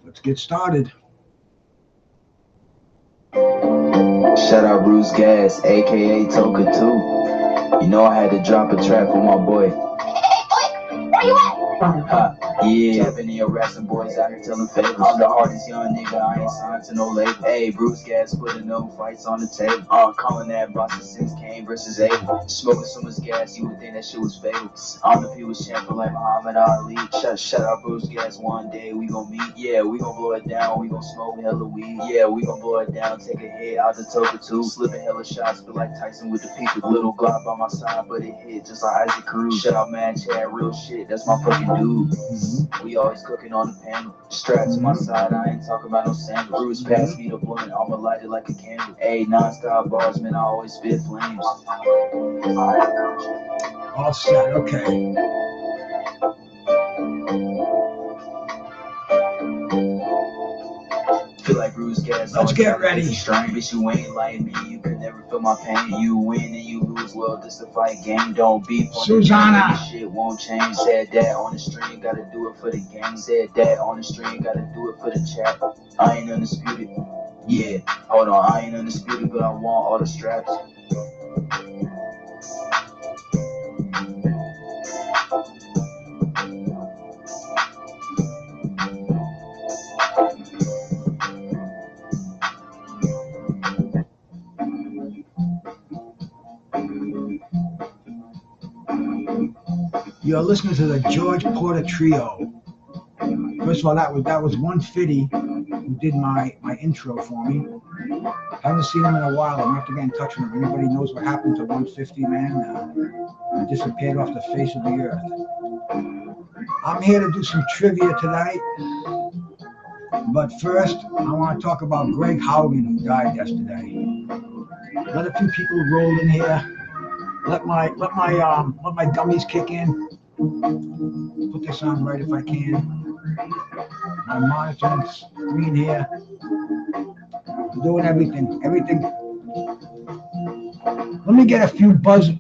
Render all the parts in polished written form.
Let's get started. Shout out Bruce Gas, aka Toka 2. You know I had to drop a track for my boy. Where you at? Yeah, tapping in your raps and boys out here telling favors. I'm the hardest young nigga, I ain't signed to no label. Hey, Bruce Gas putting no fights on the table. Calling that Boston 6 Kane versus Abel. Smoking so much gas, you would think that shit was fatal. If he was champion like Muhammad Ali. Shout out Bruce Gas, one day we gon' meet. Yeah, we gon' blow it down, we gon' smoke hella weed. Yeah, we gon' blow it down, take a hit out the Toka 2. Slipping hella shots, feel like Tyson with the peak. Little Glock by my side, but it hit just like Isaac Cruz. Shout out man, Chad, real shit, that's my fucking dude. We always cooking on the panel. Strapped to my side, I ain't talking about no sandals. Bruce pass me the blunt, I'ma light it like a candle. Ayy, non-stop bars, man, I always spit flames. All set, okay. Feel like Bruce Gas. Let's get ready. Bitch, you ain't like me, you could never feel my pain. You win and you lose, well, this a fight game. Don't beef on Susanna. The shit won't change. Said that on the stream, gotta do it for the game. Said that on the stream, gotta do it for the chat. I ain't undisputed. Yeah, hold on, I ain't undisputed, but I want all the straps. You're listening to the George Porter Trio. First of all, that was one Fitty who did my intro for me. Haven't seen him in a while. I'm gonna have to get in touch with him. Anybody knows what happened to 150, man? He disappeared off the face of the earth. I'm here to do some trivia tonight. But first, I want to talk about Greg Haugen, who died yesterday. Let a few people roll in here. Let my gummies kick in. Put this on right if I can. My monitoring screen here. I'm doing everything. Let me get a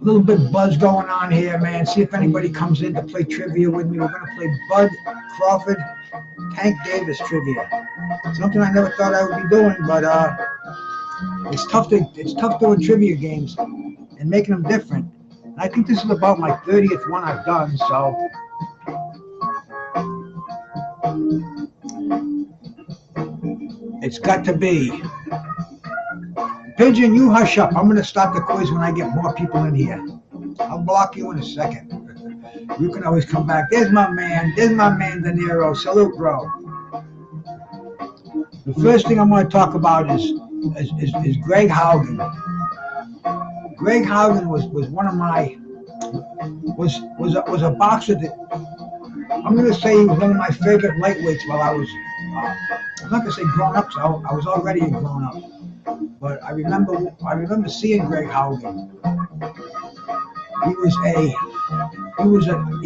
little bit buzz going on here, man. See if anybody comes in to play trivia with me. We're gonna play Bud Crawford, Tank Davis trivia. Something I never thought I would be doing, but it's tough doing trivia games and making them different. And I think this is about my 30th one I've done, so it's got to be. Pigeon, you hush up. I'm going to start the quiz when I get more people in here. I'll block you in a second. You can always come back. There's my man. De Niro. Salute, bro. The first thing I'm going to talk about is Greg Haugen. Greg Haugen was one of my was a boxer that I'm going to say he was one of my favorite lightweights while I was I'm not going to say grown up, so I was already a grown up. But I remember seeing Greg Haugen. He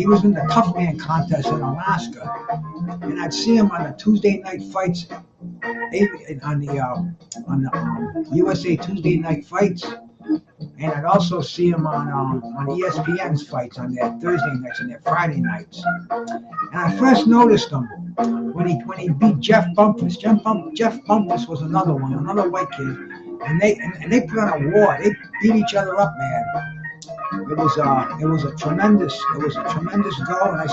was in the Tough Man contest in Alaska, and I'd see him on the Tuesday night fights on the USA Tuesday night fights, and I'd also see him on ESPN's fights on their Thursday nights and their Friday nights. And I first noticed him when he beat Jeff Bumpus. Jeff Bumpus was another white kid, and they put on a war. They beat each other up, man. It was a tremendous go, and I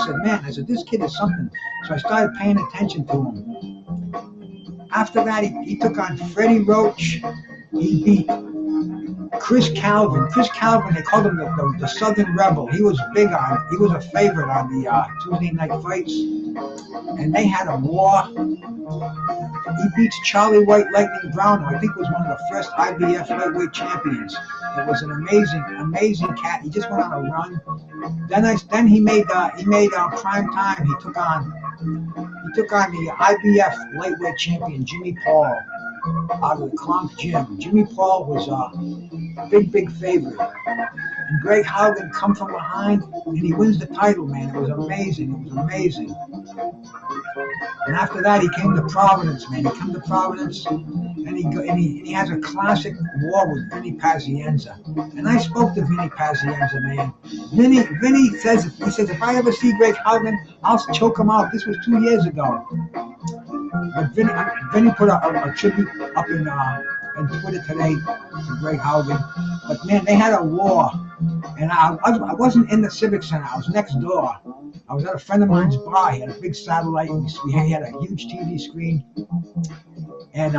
said, this kid is something. So I started paying attention to him. After that, he took on Freddie Roach. He beat Chris Calvin. Chris Calvin, they called him the Southern Rebel. He was a favorite on the Tuesday night fights. And they had a war. He beats Charlie White Lightning Brown, who I think was one of the first IBF lightweight champions. It was an amazing cat. He just went on a run. Then he made prime time. He took on the IBF lightweight champion Jimmy Paul out of the Clunk Gym. Jimmy Paul was a big favorite. And Greg Haugen come from behind and he wins the title, man. It was amazing. And after that, he came to Providence, man. He came to Providence, and he has a classic war with Vinny Pazienza. And I spoke to Vinny Pazienza, man. Vinny says, if I ever see Greg Haugen, I'll choke him out. This was 2 years ago. But Vinny put a tribute up in Twitter today to Greg Haugen. But man, they had a war, and I wasn't in the Civic Center. I was next door. I was at a friend of mine's bar. He had a big satellite. He had a huge TV screen. And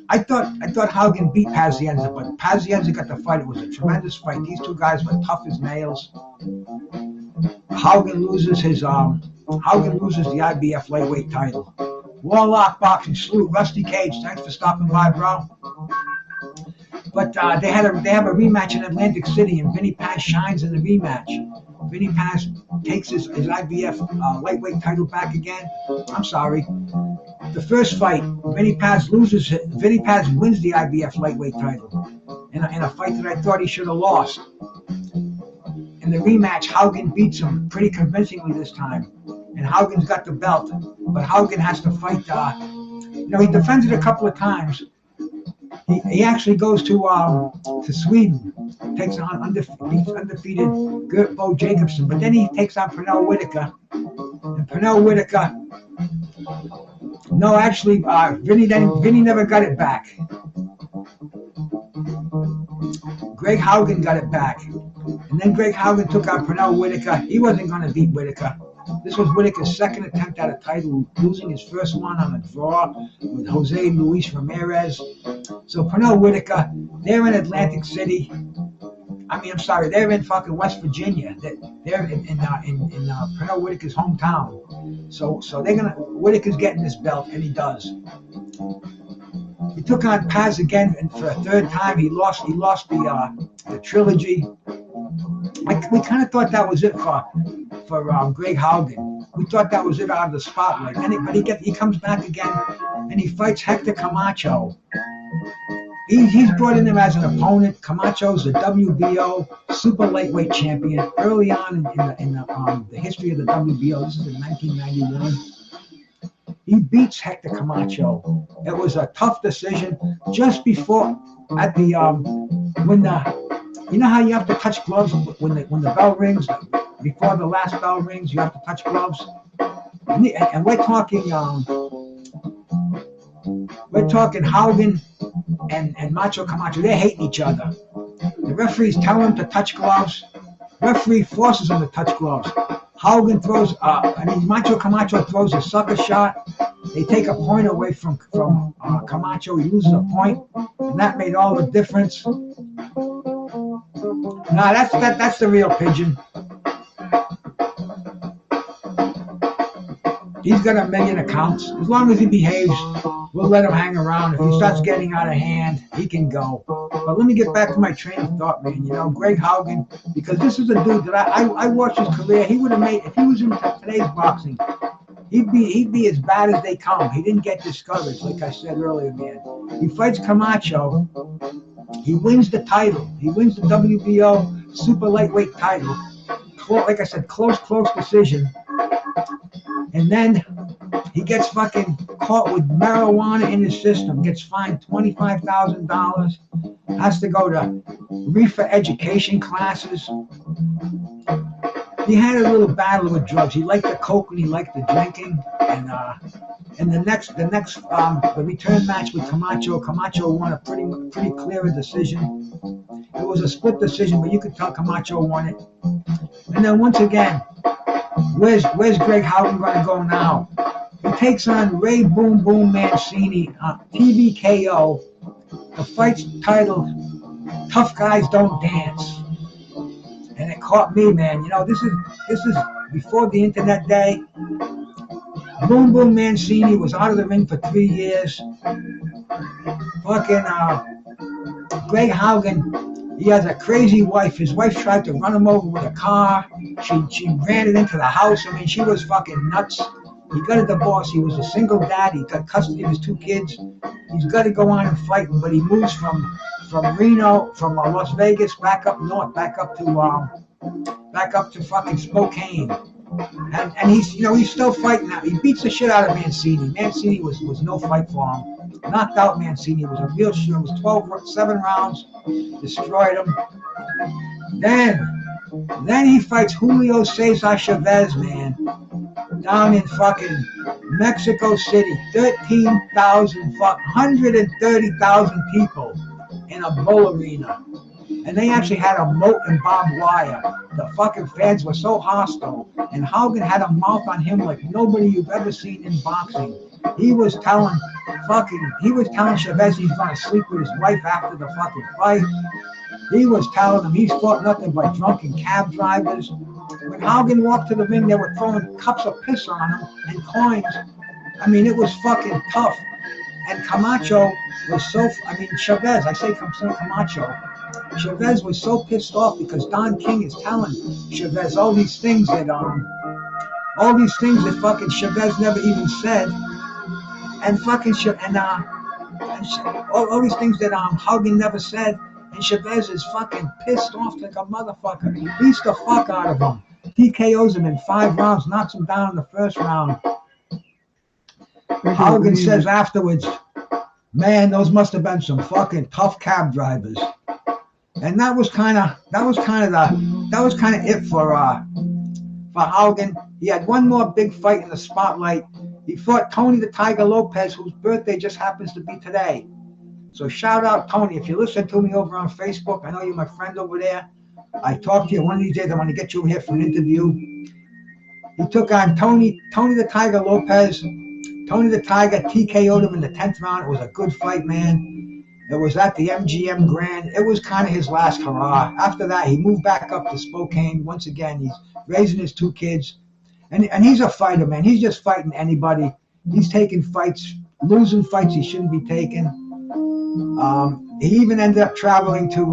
I thought Haugen beat Pazienza, but Pazienza got the fight. It was a tremendous fight. These two guys were tough as nails. Haugen loses the IBF lightweight title. Warlock Boxing salute Rusty Cage. Thanks for stopping by, bro. But they have a rematch in Atlantic City, and Vinny Paz shines in the rematch. Vinny Paz takes his IBF lightweight title back again. I'm sorry. The first fight, Vinny Paz wins the IBF lightweight title in a fight that I thought he should have lost. In the rematch, Haugen beats him pretty convincingly this time, and Haugen's got the belt. But Haugen has to fight. He defends it a couple of times. He actually goes to Sweden, takes on undefeated Bo Jacobson, but then he takes on Pernell Whitaker. And Pernell Whitaker, no, actually, Vinny never got it back. Greg Haugen got it back. And then Greg Haugen took out Pernell Whitaker. He wasn't going to beat Whitaker. This was Whitaker's second attempt at a title, losing his first one on a draw with Jose Luis Ramirez. So Pernell Whitaker, they're in Atlantic City. They're in fucking West Virginia. They're in Pernell Whitaker's hometown. So Whitaker's getting this belt, and he does. He took on Paz again, and for a third time, he lost the trilogy. We kind of thought that was it for Greg Haugen. We thought that was it out of the spotlight. But he comes back again, and he fights Hector Camacho. He's brought in him as an opponent. Camacho's the WBO super lightweight champion. Early on in the history of the WBO, this is in 1991. He beats Hector Camacho. It was a tough decision just before you know how you have to touch gloves when the bell rings? Before the last bell rings, you have to touch gloves. And we're talking Haugen and Macho Camacho. They're hating each other. The referees tell him to touch gloves. Referee forces him to touch gloves. Haugen throws, Macho Camacho throws a sucker shot. They take a point away from Camacho. He loses a point, and that made all the difference. Nah, that's the real pigeon. He's got 1 million accounts. As long as he behaves, we'll let him hang around. If he starts getting out of hand, he can go. But let me get back to my train of thought, man. Greg Haugen, because this is a dude that I watched his career. He would have made, if he was in today's boxing, he'd be as bad as they come. He didn't get discouraged, like I said earlier, man. He fights Camacho. He wins the title. He wins the WBO super lightweight title. Like I said, close decision. And then he gets fucking caught with marijuana in his system, gets fined $25,000, has to go to reefer education classes. He had a little battle with drugs. He liked the coke and he liked the drinking. And the return match with Camacho won a pretty clear decision. It was a split decision, but you could tell Camacho won it. And then once again, where's Greg Haugen going to go now? He takes on Ray Boom Boom Mancini, TBKO. The fight's titled "Tough Guys Don't Dance," and it caught me, man. This is before the internet day. Boom Boom Mancini was out of the ring for 3 years. Fucking Greg Haugen, he has a crazy wife. His wife tried to run him over with a car. She ran it into the house. she was fucking nuts. He got a divorce. He was a single dad. He got custody of his 2 kids. He's got to go on and fight, but he moves from Reno, from Las Vegas, back up north, back up to fucking Spokane. And he's still fighting now. He beats the shit out of Mancini. Mancini was no fight for him. Knocked out Mancini. It was a real shit. It was 7 rounds. Destroyed him. Then he fights Julio Cesar Chavez, man. down in fucking Mexico City. 130,000 people in a bull arena. And they actually had a moat and barbed wire. The fucking fans were so hostile. And Haugen had a mouth on him like nobody you've ever seen in boxing. He was telling Chavez he's gonna sleep with his wife after the fucking fight. He was telling him he's fought nothing but drunken cab drivers. When Haugen walked to the ring, they were throwing cups of piss on him and coins. I mean, it was fucking tough. And Camacho was Chavez, I say Camacho. Chavez was so pissed off because Don King is telling Chavez all these things that fucking Chavez never even said, and fucking all these things that Haugen never said, and Chavez is fucking pissed off like a motherfucker. He beats the fuck out of him. TKOs him in 5 rounds, knocks him down in the first round. Haugen says afterwards, man, those must have been some fucking tough cab drivers. And that was kind of it for Haugen. He had one more big fight in the spotlight. He fought Tony the Tiger Lopez, whose birthday just happens to be today. So shout out Tony. If you listen to me over on Facebook, I know you're my friend over there. I talked to you one of these days. I want to get you here for an interview. He took on Tony the Tiger Lopez. Tony the Tiger TKO'd him in the 10th round. It was a good fight, man. It was at the MGM Grand. It was kind of his last hurrah. After that, he moved back up to Spokane. Once again, he's raising his 2 kids. And he's a fighter, man. He's just fighting anybody. He's taking fights, losing fights he shouldn't be taking. He even ended up traveling to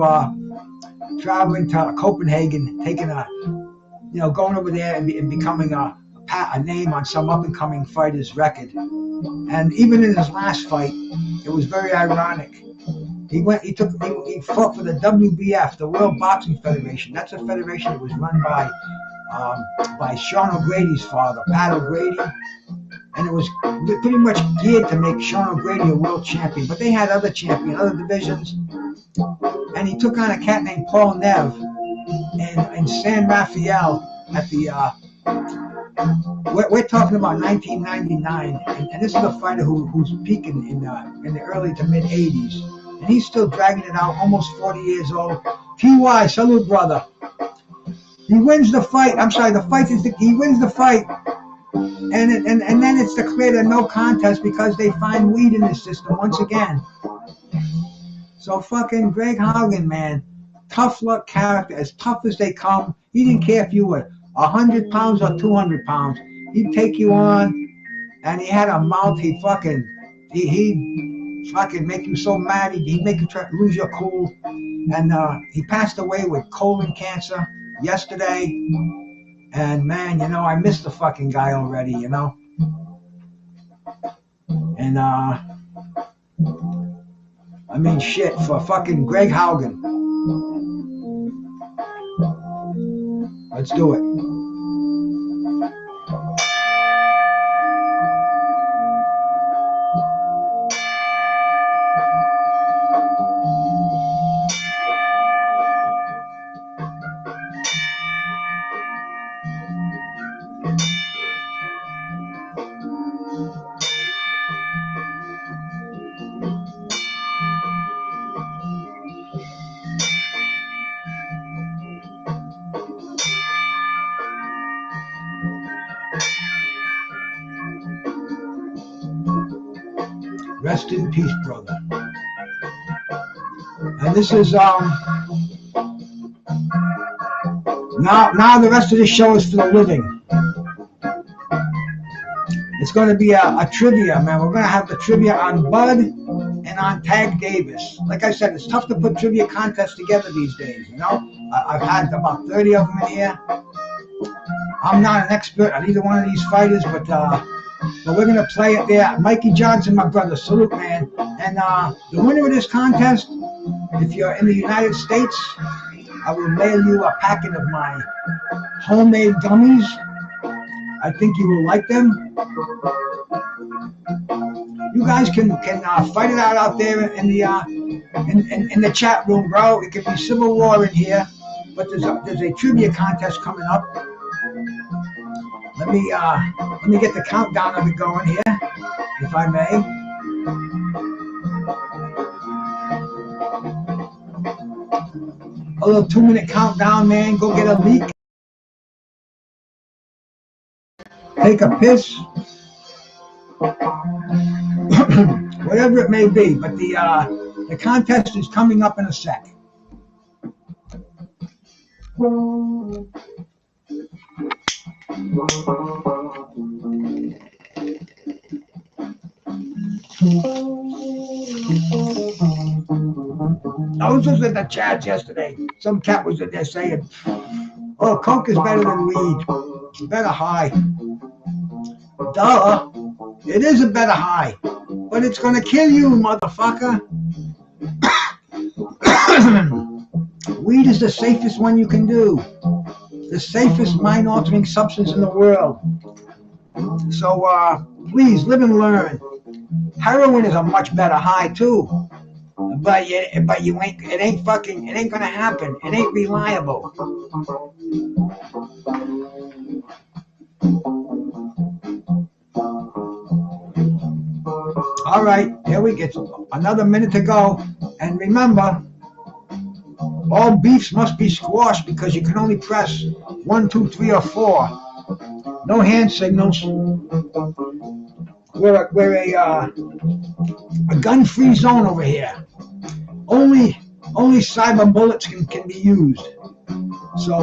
Copenhagen, taking going over there and becoming a name on some up-and-coming fighter's record. And even in his last fight, it was very ironic. He fought for the WBF, the World Boxing Federation. That's a federation that was run by Sean O'Grady's father, Pat O'Grady. And it was pretty much geared to make Sean O'Grady a world champion. But they had other champions, other divisions. And he took on a cat named Paul Nev in San Rafael at the we're talking about 1999, and this is a fighter who's peaking in the early to mid 80s, and he's still dragging it out, almost 40 years old. TY, salute, brother. He wins the fight. He wins the fight, and then it's declared a no contest because they find weed in the system once again. So fucking Greg Haugen, man, tough luck character, as tough as they come. He didn't care if you were 100 pounds or 200 pounds. He'd take you on, and he had a mouth. He'd fucking make you so mad. He'd make you lose your cool. And he passed away with colon cancer yesterday. And man, I miss the fucking guy already, And I mean, shit, for fucking Greg Haugen. Let's do it. Rest in peace, brother. And this is now the rest of the show is for the living. It's going to be a trivia, man. We're going to have the trivia on Bud and on Tag Davis. Like I said, it's tough to put trivia contests together these days, I've had about 30 of them in here. I'm not an expert on either one of these fighters, but we're going to play it there. Mikey Johnson, my brother, salute, man. And the winner of this contest, if you're in the United States, I will mail you a packet of my homemade gummies. I think you will like them. You guys can fight it out there in the chat room, bro. It can be civil war in here, but there's a trivia contest coming up. Let me get the countdown of it going here, if I may. A little 2-minute countdown, man. Go get a leak. Take a piss. Whatever it may be. But the contest is coming up in a sec. I was just in the chat yesterday. Some cat was in there saying, "Oh, coke is better than weed. It's better high." Duh. It is a better high, but it's gonna kill you, motherfucker. Weed is the safest one you can do. The safest mind-altering substance in the world. So please live and learn. Heroin is a much better high too, but it ain't gonna happen. It ain't reliable. All right, here we get another minute to go, and remember, all beefs must be squashed because you can only press 1, 2, 3, or 4. No hand signals. We're a gun-free zone over here. Only cyber bullets can be used. So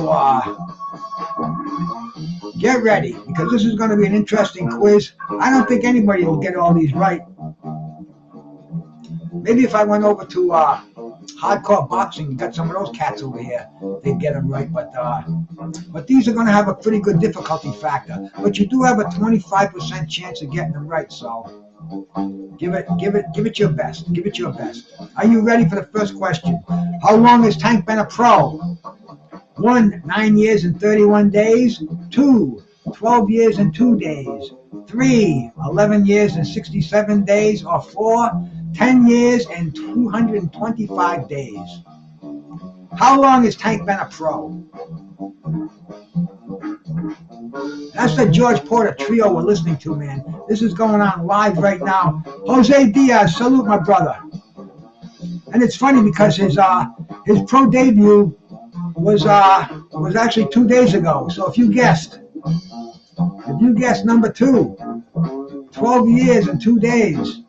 get ready, because this is going to be an interesting quiz. I don't think anybody will get all these right. Maybe if I went over to hardcore boxing and got some of those cats over here, they'd get them right. But these are going to have a pretty good difficulty factor. But you do have a 25% chance of getting them right. So give it your best. Give it your best. Are you ready for the first question? How long has Tank been a pro? 1, 9 years and 31 days. 2, 12 years and 2 days. 3, 11 years and 67 days. Or 4, 10 years and 225 days. How long has Tank been a pro? That's the George Porter trio we're listening to, man. This is going on live right now. Jose Diaz, salute my brother. And it's funny because his pro debut was actually 2 days ago. So if you guessed number 2, 12 years and 2 days.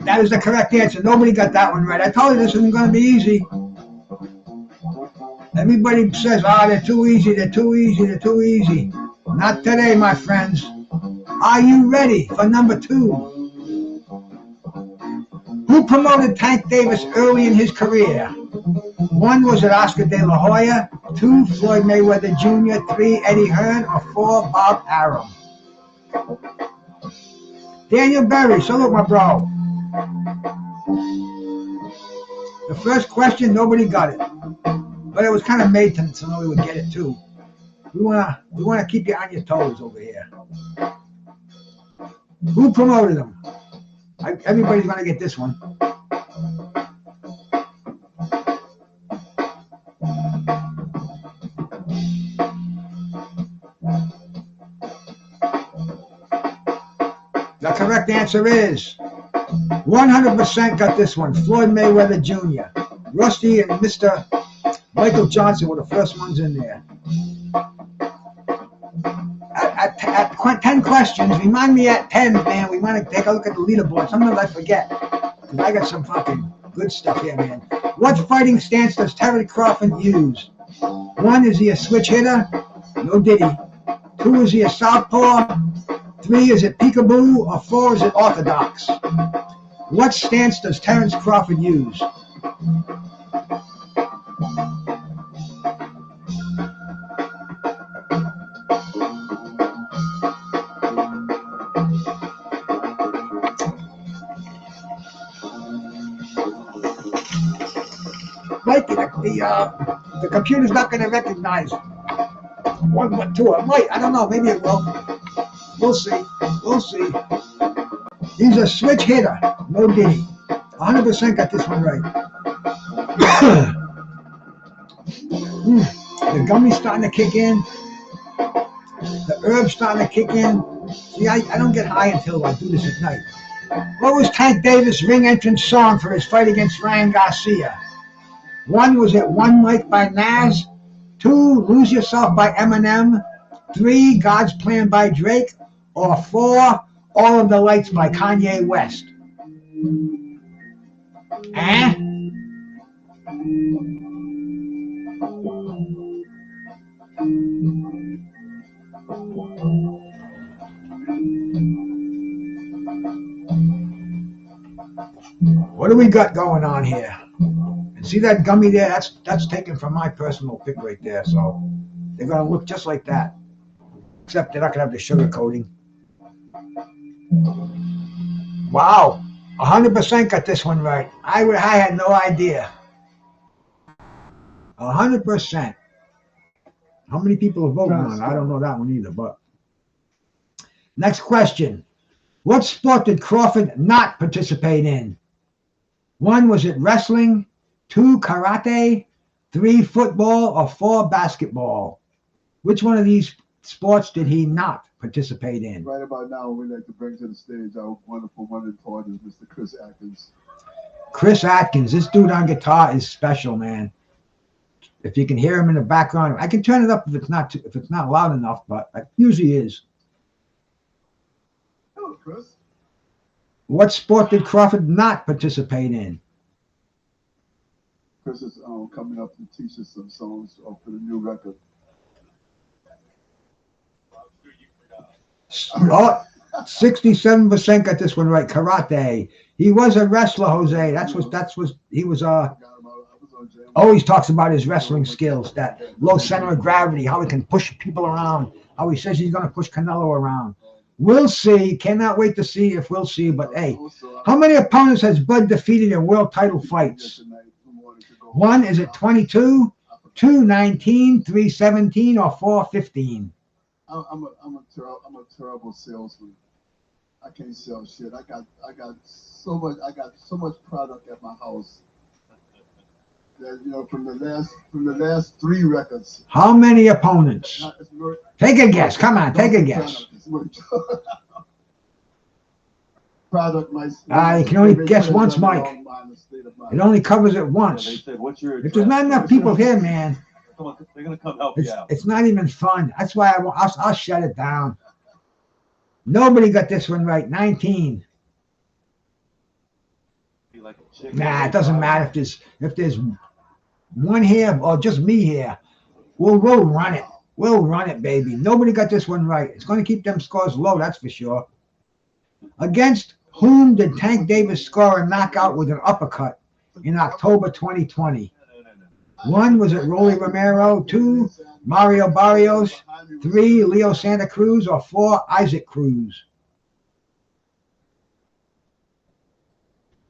That is the correct answer. Nobody got that one right. I told you this isn't going to be easy. Everybody says, they're too easy, they're too easy, they're too easy. Not today, my friends. Are you ready for number 2? Who promoted Tank Davis early in his career? 1, was it Oscar De La Hoya? 2, Floyd Mayweather Jr. 3, Eddie Hearn. Or 4, Bob Arum? Daniel Berry, salute my bro. The first question, nobody got it, but it was kind of made so nobody would get it too. We wanna keep you on your toes over here. Who promoted them? Everybody's gonna get this one. The correct answer is 100% got this one. Floyd Mayweather Jr. Rusty and Mr. Michael Johnson were the first ones in there. At 10 questions, remind me at 10, man. We want to take a look at the leaderboard. Sometimes I forget, because I got some fucking good stuff here, man. What fighting stance does Terry Crawford use? 1, is he a switch hitter? No diddy. 2, is he a southpaw? 3, is it peekaboo? Or 4, is it orthodox? What stance does Terence Crawford use? Mike, the computer's not going to recognize 1 but 2. It might. I don't know. Maybe it will. We'll see. We'll see. He's a switch hitter. No diddy. 100% got this one right. The gummies starting to kick in. The herbs starting to kick in. See, I don't get high until I do this at night. What was Tank Davis' ring entrance song for his fight against Ryan Garcia? 1, was it One Mic by Nas? 2, Lose Yourself by Eminem? 3, God's Plan by Drake? Or 4, All of the Lights by Kanye West? Eh? What do we got going on here? And see that gummy there? That's taken from my personal pick right there. So they're gonna look just like that, except they're not gonna have the sugar coating. Wow, 100% got this one right. I had no idea. 100%. How many people are voting on it? I don't know that one either. But next question: what sport did Crawford not participate in? 1, was it wrestling? 2, karate? 3, football? Or 4, basketball? Which one of these sports did he not participate in? Right about now, we'd like to bring to the stage our wonderful one and partner, Mr. Chris Atkins. Chris Atkins, this dude on guitar is special, man. If you can hear him in the background, I can turn it up if it's not loud enough, but it usually is. Hello, Chris. What sport did Crawford not participate in? Chris is coming up to teach us some songs for the new record. Oh, 67% got this one right. Karate. He was a wrestler, Jose. He was always talks about his wrestling skills, that low center of gravity, how he can push people around, how he says he's going to push Canelo around. We'll see. Cannot wait to see if we'll see. But hey, how many opponents has Bud defeated in world title fights? 1, is it 22? 2, 19? 3, 17? Or 4, 15? I'm a terrible salesman. I can't sell shit. I got so much product at my house that from the last 3 records. How many opponents? Take a guess. Come on, take a guess. Product might. You can only guess once, Mike. It only covers it once. If there's not enough people here, man, they're gonna come help you out. It's not even fun. That's why I'll shut it down. Nobody got this one right. 19. Nah, it doesn't matter if there's one here or just me here. We'll run it. We'll run it, baby. Nobody got this one right. It's going to keep them scores low, that's for sure. Against whom did Tank Davis score a knockout with an uppercut in October 2020? 1, was it Rolly Romero? 2, Mario Barrios? 3, Leo Santa Cruz? Or 4, Isaac Cruz?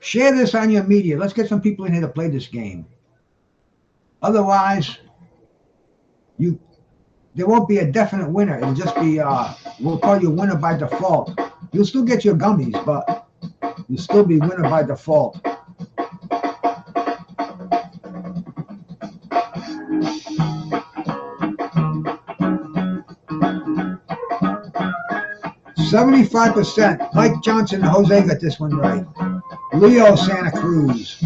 Share this on your media. Let's get some people in here to play this game. Otherwise, there won't be a definite winner. It'll just be, we'll call you winner by default. You'll still get your gummies, but you'll still be winner by default. %. Mike Johnson and Jose got this one right. Leo Santa Cruz.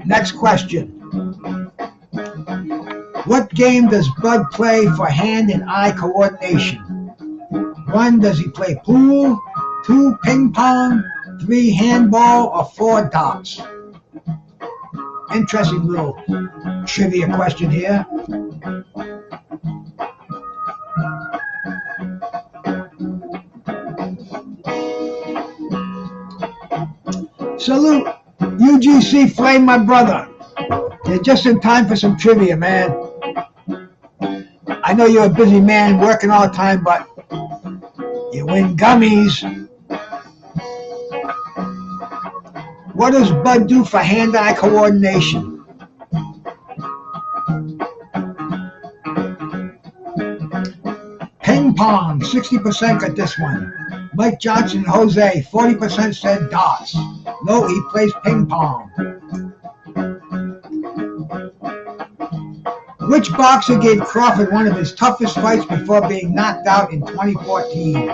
Next question. What game does Bud play for hand and eye coordination? 1, does he play pool? 2, ping pong? 3, handball? Or 4, darts? Interesting little trivia question here. Salute UGC Flame, my brother. You're just in time for some trivia, man. I know you're a busy man working all the time, but you win gummies. What does Bud do for hand-eye coordination? Ping pong, 60% got this one. Mike Johnson and Jose, 40% said darts. No, he plays ping pong. Which boxer gave Crawford one of his toughest fights before being knocked out in 2014?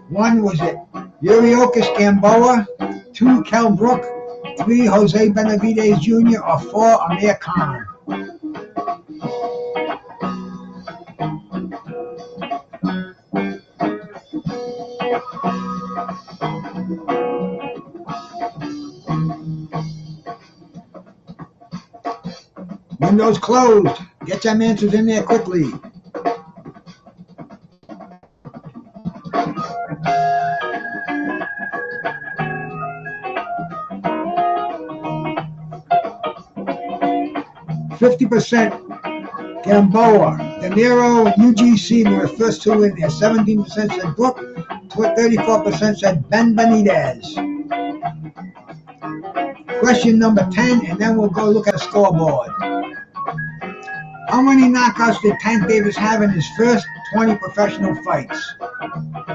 One, was it Yuriokis Gamboa? 2, Kell Brook? 3, Jose Benavidez Jr.? Or 4, Amir Khan? Windows closed. Get them answers in there quickly. %, Gamboa. De Niro and UGC were the first two in there. 17% said Brook. 34% said Ben Benitez. Question number 10, and then we'll go look at the scoreboard. How many knockouts did Tank Davis have in his first 20 professional fights?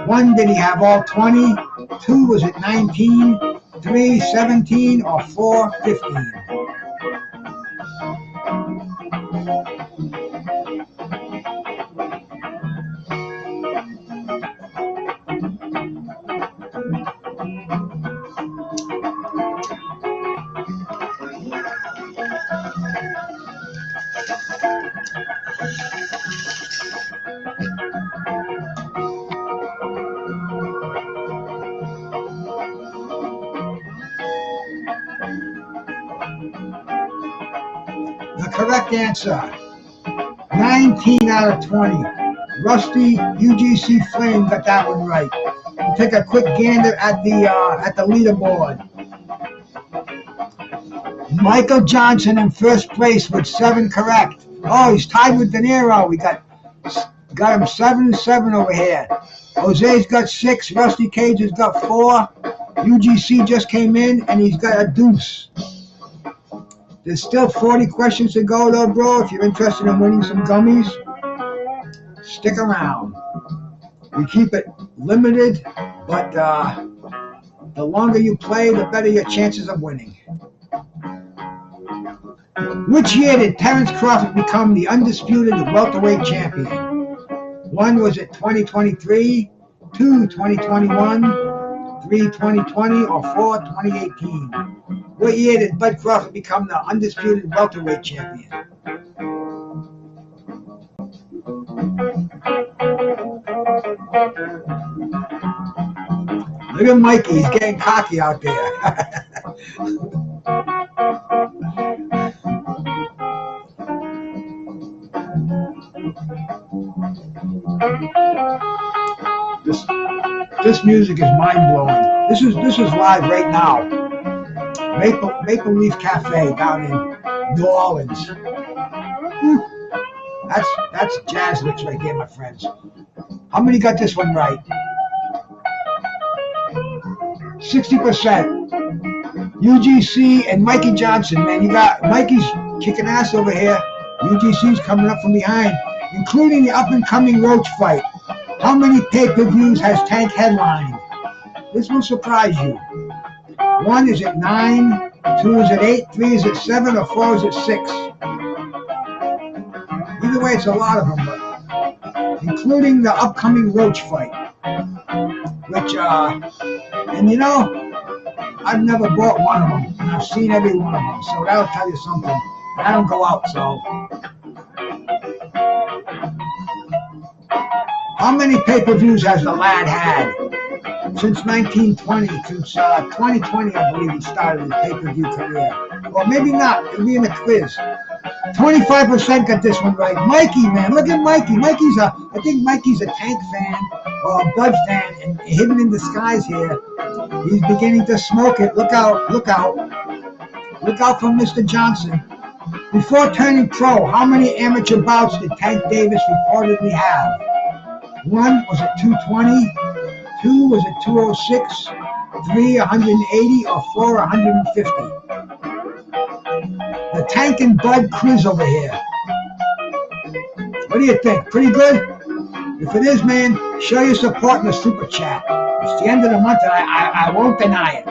1, did he have all 20? 2, was it 19? 3, 17? Or 4, 15? The correct answer, 19 out of 20. Rusty UGC Flame got that one right. We'll take a quick gander at the leaderboard. Michael Johnson in first place with 7 correct. Oh, he's tied with De Niro. We got him 7-7 over here. Jose's got 6. Rusty Cage has got 4. UGC just came in and he's got a deuce. There's still 40 questions to go though, bro. If you're interested in winning some gummies, stick around. We keep it limited, but the longer you play, the better your chances of winning. Which year did Terence Crawford become the undisputed welterweight champion? 1, was it 2023? 2, 2021? 3, 2020? Or 4, 2018? What year did Bud Crawford become the undisputed welterweight champion? Look at Mikey, he's getting cocky out there. This music is mind-blowing. This is live right now. Maple Leaf Cafe down in New Orleans. That's jazz licks right there, my friends. How many got this one right? 60%. UGC and Mikey Johnson, man. You got Mikey's kicking ass over here. UGC's coming up from behind, including the up-and-coming Roach fight. How many pay-per-views has Tank headlined? This will surprise you. 1, is it 9? 2, is it 8? 3, is it 7? Or 4, is it 6? Either way, it's a lot of them, but including the upcoming Roach fight, which, and you know, I've never bought one of them, and I've seen every one of them, so that'll tell you something. I don't go out, so. How many pay-per-views has the lad had? Since 1920, since 2020, I believe he started his pay-per-view career. Or maybe not, it'll be in the quiz. 25% got this one right. Mikey, man, look at Mikey. I think Mikey's a Tank fan or a Bud fan, and hidden in disguise here. He's beginning to smoke it. Look out, look out. Look out for Mr. Johnson. Before turning pro, how many amateur bouts did Tank Davis reportedly have? 1, was it 220? 2, was it 206? 3, 180? Or 4, 150? The Tank and Bud quiz over here. What do you think? Pretty good? If it is, man, show your support in the super chat. It's the end of the month and I won't deny it.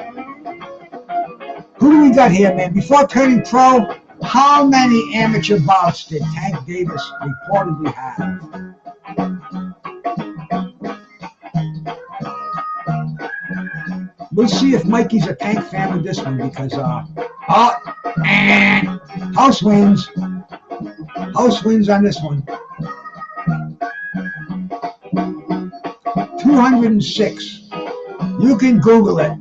Who do we got here, man? Before turning pro, how many amateur bouts did Tank Davis reportedly have? We'll see if Mikey's a Tank fan with this one because, house wins. House wins on this one. 206. You can Google it.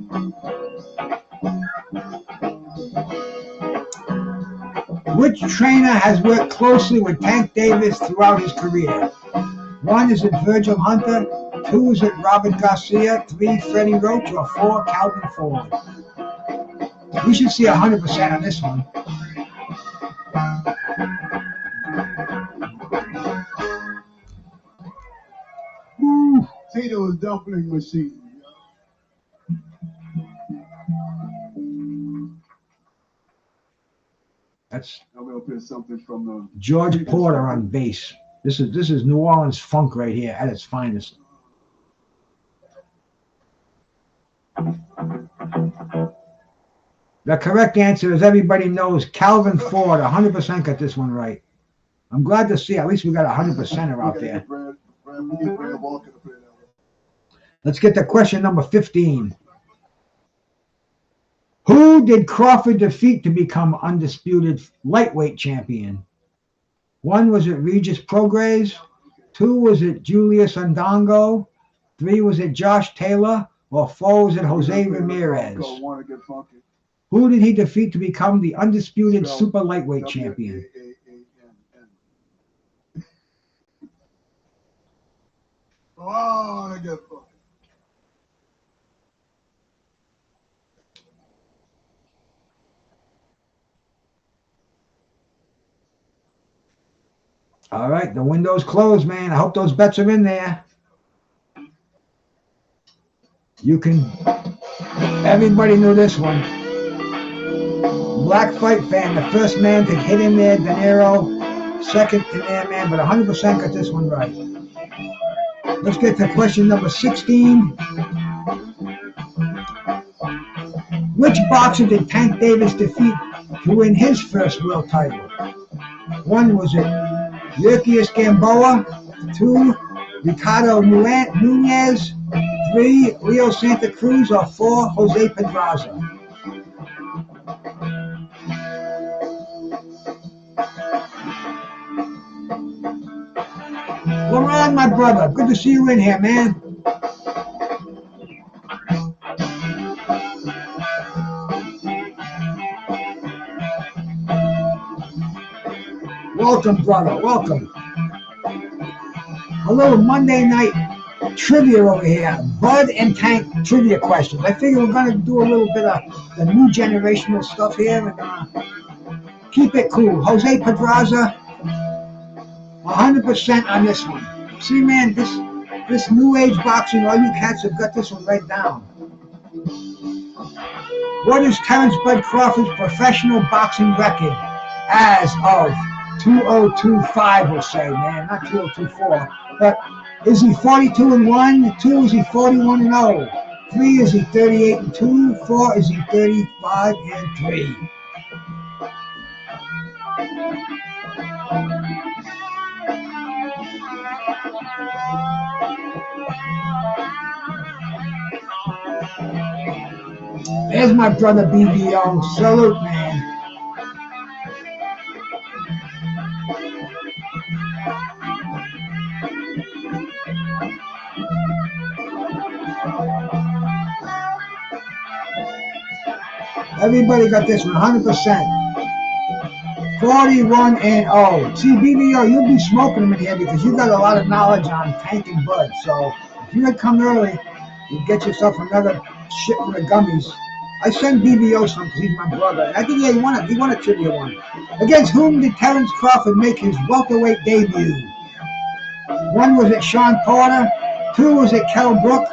Which trainer has worked closely with Tank Davis throughout his career? 1, is it Virgil Hunter? 2, is it Robert Garcia? 3, Freddie Roach? Or 4, Calvin Ford? We should see 100% on this one. Tito's dumpling machine. That's I'm gonna put something from the George Porter on bass. This is New Orleans funk right here at its finest. The correct answer, as everybody knows, Calvin Ford. 100% got this one right. I'm glad to see at least we got 100% out there. Let's get to question number 15. Who did Crawford defeat to become undisputed lightweight champion? 1, was it Regis Prograis? 2, was it Julius Ondongo? 3, was it Josh Taylor? Or 4, was it Jose Ramirez? Who did he defeat to become the undisputed super lightweight champion? Oh, I get fucked. All right, the window's closed, man. I hope those bets are in there. You can, everybody knew this one. Black Fight fan, the first man to hit in there, De Niro, second in there, man, but 100% got this one right. Let's get to question number 16. Which boxer did Tank Davis defeat to win his first world title? 1, was it Yurkius Gamboa? 2, Ricardo Nunez? 3, Leo Santa Cruz? Or 4, Jose Pedraza? Laurent, my brother, good to see you in here, man. Welcome, brother, welcome. A little Monday night trivia over here. Bud and Tank trivia questions. I figure we're going to do a little bit of the new generational stuff here and keep it cool. Jose Pedraza, 100% on this one. See, man, this new age boxing, all you cats have got this one right down. What is Terrence Bud Crawford's professional boxing record as of 2025, we'll say, man, not 2024. But is he 42-1? 2, is he 41-0? 3, is he 38-2? 4, is he 35-3? There's my brother BBO. Salute, man. Everybody got this one, 100%. 41-0. See, BBO, you'll be smoking them in here because you got a lot of knowledge on Tank and Bud. So if you had come early, you'd get yourself another shipment of gummies. I sent BBO some because he's my brother. And I think he won a trivia one. Against whom did Terrence Crawford make his welterweight debut? 1, was it Sean Porter? 2, was it Kell Brook?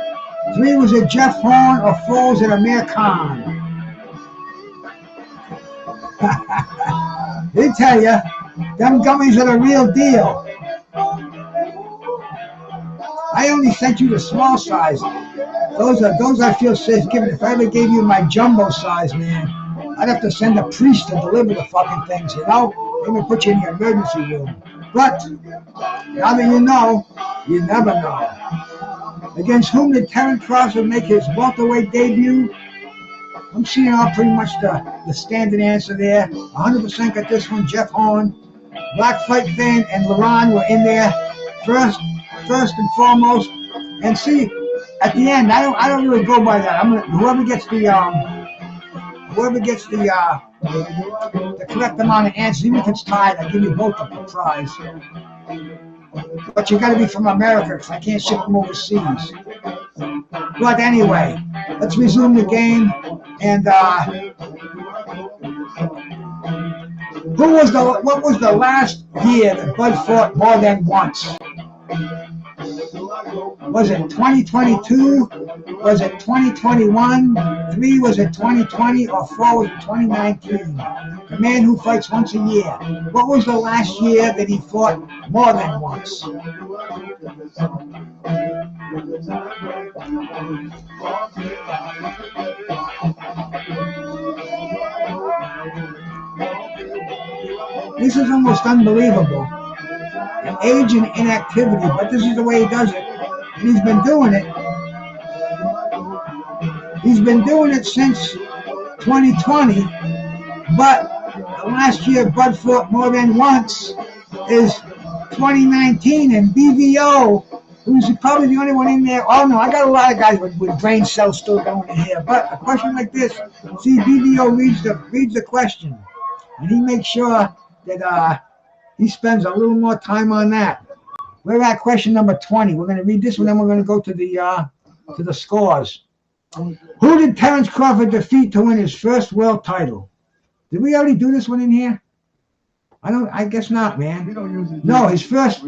3, was it Jeff Horn? Or 4, was it Amir Khan? They tell you, them gummies are the real deal. I only sent you the small size. Those I feel safe giving. If I ever gave you my jumbo size, man, I'd have to send a priest to deliver the fucking things, you know? Maybe put you in the emergency room. But now that you know, you never know. Against whom did Terence Crawford make his welterweight debut? I'm seeing all pretty much the standard answer there. 100% got this one. Jeff Horn, Black Fight Fan, and LeRon were in there first and foremost. And see, at the end, I don't really go by that. Whoever gets the correct amount of answers, even if it's tied, I give you both a prize. But you got to be from America because I can't ship them overseas. But anyway, let's resume the game. And what was the last year that Bud fought more than once? Was it 2022? Was it 2021? 3 was it 2020? Or 4 was it 2019? The man who fights once a year. What was the last year that he fought more than once? This is almost unbelievable. Age and inactivity, but this is the way he does it. And he's been doing it. He's been doing it since 2020, but the last year Bud fought more than once is 2019, and BVO, who's probably the only one in there. Oh no, I got a lot of guys with brain cells still going in here, but a question like this, see, BVO reads the question, and he makes sure that he spends a little more time on that. We're at question number 20. We're going to read this one, then we're going to go to the scores. Who did Terence Crawford defeat to win his first world title? Did we already do this one in here? I guess not, man. No, his first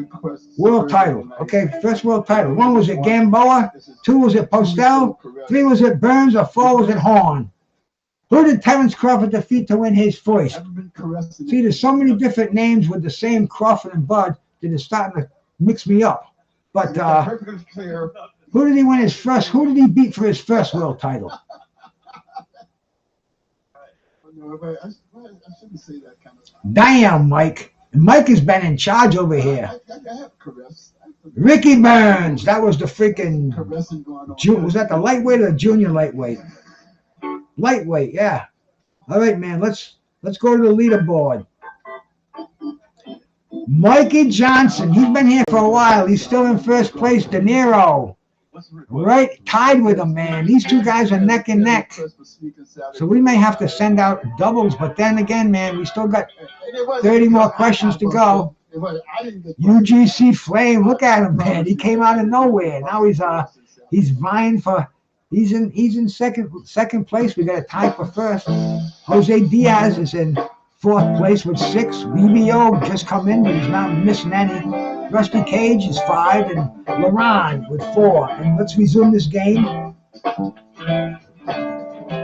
world title. Okay, first world title. 1 was at Gamboa, 2 was at Postel, 3 was at Burns, or 4 was at Horn. Who did Terence Crawford defeat to win his first? See, there's so many different names with the same Crawford and Bud that it's starting to mix me up. But who did he win his first? Who did he beat for his first world title? Damn, Mike. Mike has been in charge over here. Ricky Burns. That was the freaking. Was that the lightweight or the junior lightweight? Lightweight, yeah. All right, man. Let's go to the leaderboard. Mikey Johnson. He's been here for a while. He's still in first place. De Niro. Right, tied with him, man. These two guys are neck and neck. So we may have to send out doubles, but then again, man, we still got 30 more questions to go. UGC Flame, look at him, man. He came out of nowhere. Now he's vying for. He's in second place. We got a tie for first. Jose Diaz is in fourth place with 6. BBO just come in, but he's not missing any. Rusty Cage is 5, and LeRon with 4. And let's resume this game. A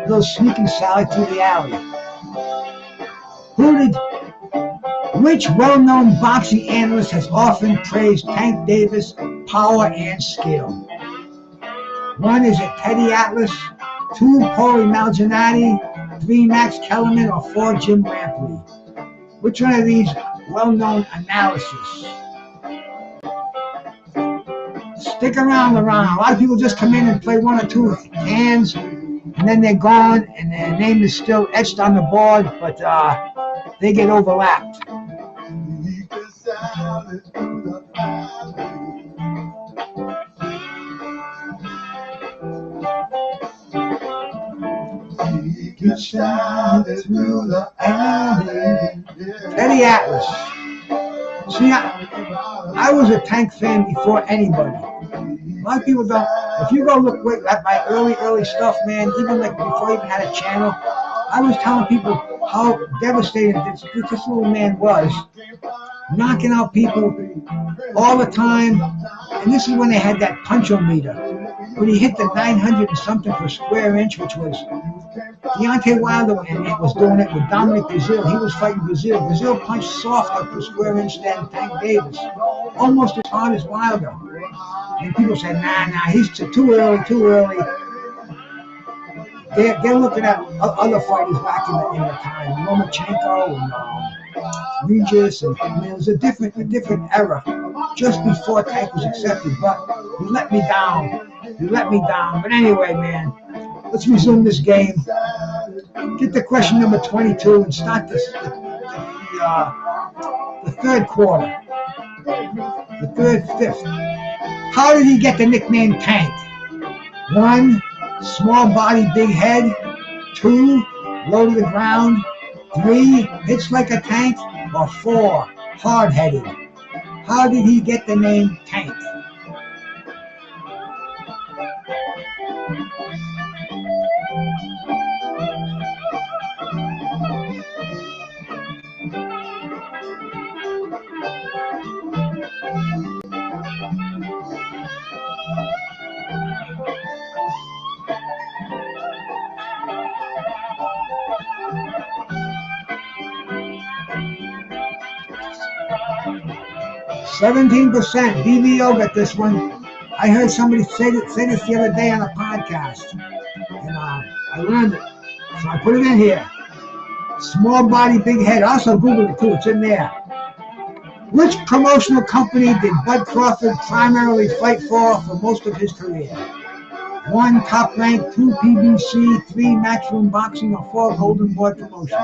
little sneaking sally through the alley. Which well-known boxing analyst has often praised Tank Davis' power and skill? 1 is it Teddy Atlas, 2 Paulie Malignaggi, 3 Max Kellerman, or 4 Jim Lampley? Which one of these well-known analysis? Stick around, LeRon. A lot of people just come in and play 1 or 2 hands, and then they're gone, and their name is still etched on the board, but they get overlapped. Teddy Atlas. See, I was a Tank fan before anybody. A lot of people don't. If you go look at my early stuff, man, even like before I even had a channel, I was telling people how devastating this little man was, knocking out people all the time. And this is when they had that punchometer, when he hit the 900 and something per square inch, which was Deontay Wilder, and it was doing it with Dominic Brazil. He was fighting Brazil. Brazil punched softer per square inch than Tank Davis, almost as hard as Wilder. And people said, nah, he's too early. they're looking at other fighters back in the time, Lomachenko and Regis, and it was a different era just before Tank was accepted. But you let me down. You let me down. But anyway, man, let's resume this game. Get to question number 22 and start the third quarter, the fifth. How did he get the nickname Tank? 1, small body, big head. 2, low to the ground. 3, hits like a tank. Or 4, hard-headed. How did he get the name Tank? $17% BVO got this one. I heard somebody say this the other day on a podcast, and I learned it, so I put it in here. Small body, big head. Also Google it too. It's in there. Which promotional company did Bud Crawford primarily fight for most of his career? 1, Top Rank. 2, PBC. 3, Matchroom Boxing. Or 4, Golden Boy Promotions.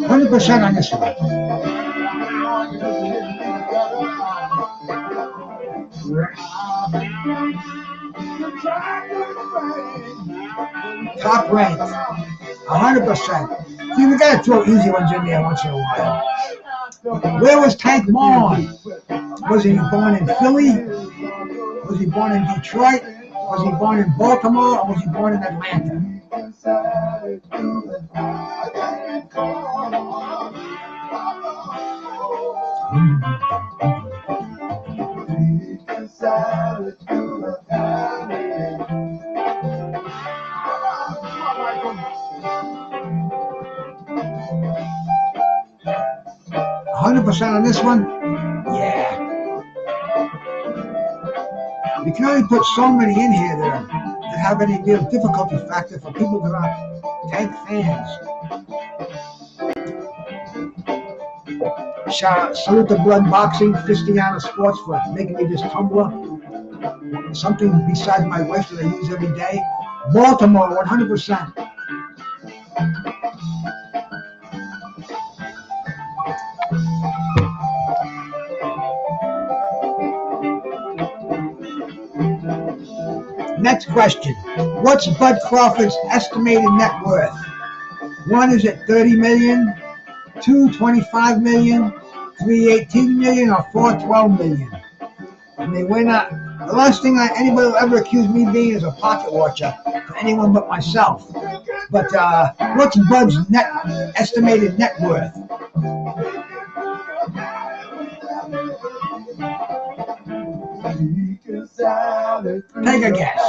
$100% on this one. Top Rank. 100%. See, we gotta throw easy ones in there once in a while. Where was Tank born? Was he born in Philly? Was he born in Detroit? Was he born in Baltimore? Or was he born in Atlanta? $100% on this one? Yeah. You can only put so many in here that have any real difficulty factor for people that are Tank fans. Salute to Blood Boxing, Fistiana Sports for making me this tumbler. Something besides my wife that I use every day. Baltimore, 100%. Next question. What's Bud Crawford's estimated net worth? 1, is it $30 million? 2, $25 million? 3, $18 million? Or 4, $12 million? I mean, we're not. The last thing anybody will ever accuse me of being is a pocket watcher for anyone but myself. But what's Bud's estimated net worth? Take a guess.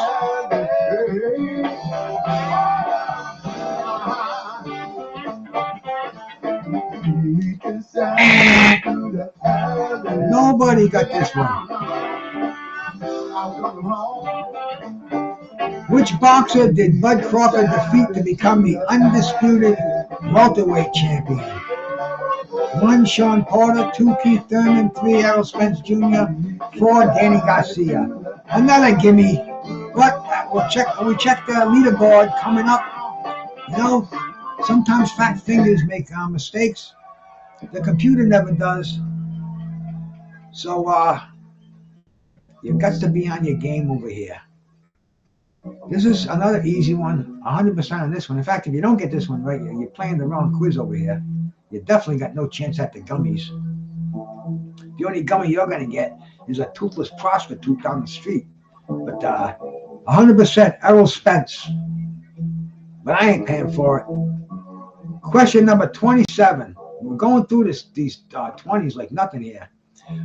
Nobody got this one. Which boxer did Bud Crawford defeat to become the undisputed welterweight champion? 1, Sean Porter. 2, Keith Thurman. 3, Errol Spence Jr. 4, Danny Garcia. Another gimme. But we check the leaderboard coming up. You know, sometimes fat fingers make mistakes. The computer never does. So you've got to be on your game over here. This is another easy one. 100% on this one. In fact, if you don't get this one right, you're playing the wrong quiz over here. You definitely got no chance at the gummies. The only gummy you're going to get is a toothless prostitute down the street. But 100% Errol Spence. But I ain't paying for it. Question number 27. We're going through these 20s like nothing here.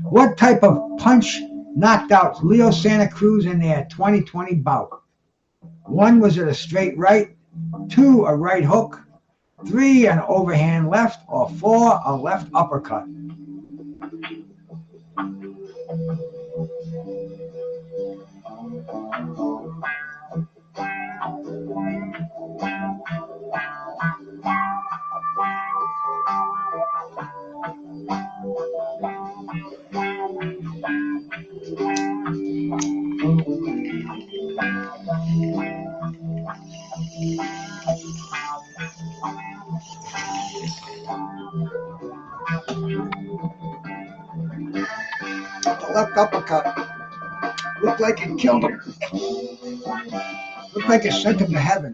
What type of punch knocked out Leo Santa Cruz in their 2020 bout. 1 was at a straight right, 2 a right hook, 3 an overhand left, or 4 a left uppercut. The left uppercut looked like it killed him. Looked like it sent him to heaven.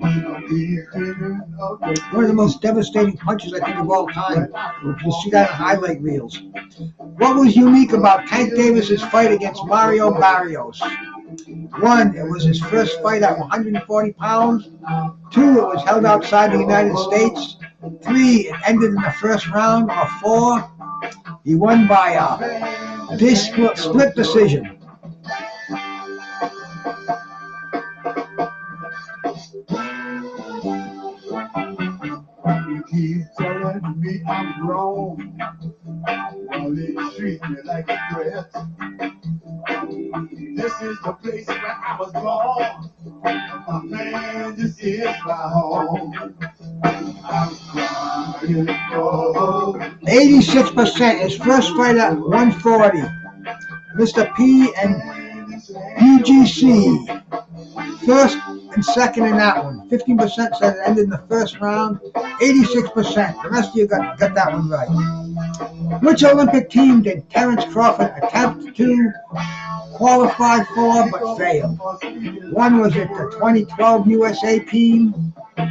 One of the most devastating punches, I think, of all time. You'll see that in highlight reels. What was unique about Tank Davis's fight against Mario Barrios? 1, it was his first fight at 140 pounds. 2, it was held outside the United States. 3, it ended in the first round. Or 4, he won by a split decision. You keep telling me I'm wrong, while they treat me like a threat. This is the place where I was born. My man, this is my home. I'm crying for 86%, his first fight at 140. Mr. P and UGC. First and second in that one. 15% said it ended in the first round. 86%. The rest of you got that one right. Which Olympic team did Terence Crawford attempt to qualify for but failed? 1 was it the 2012 USA team.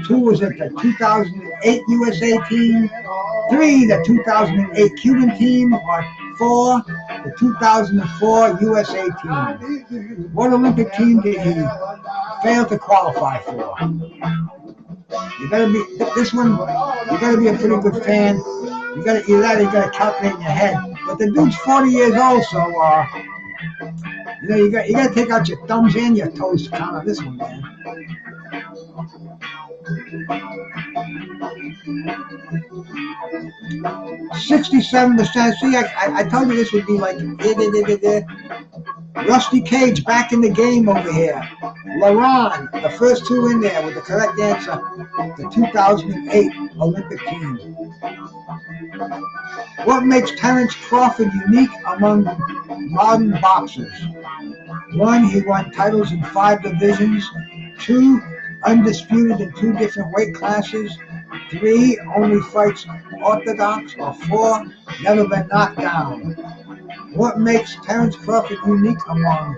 2 was it the 2008 USA team. 3, the 2008 Cuban team. Or 4, the 2004 USA team. What Olympic team did he fail to qualify for? You gotta be this one. You gotta be a pretty good fan. You gotta calculate in your head. But the dude's 40 years old, so you gotta take out your thumbs and your toes to count on this one, man. 67%. See, I told you this would be like Rusty Cage back in the game over here. LaRon, the first 2 in there with the correct answer. The 2008 Olympic team. What makes Terence Crawford unique among modern boxers? 1, he won titles in 5 divisions. 2, undisputed in 2 different weight classes. 3, only fights orthodox. Or 4, never been knocked down. What makes Terence Crawford unique among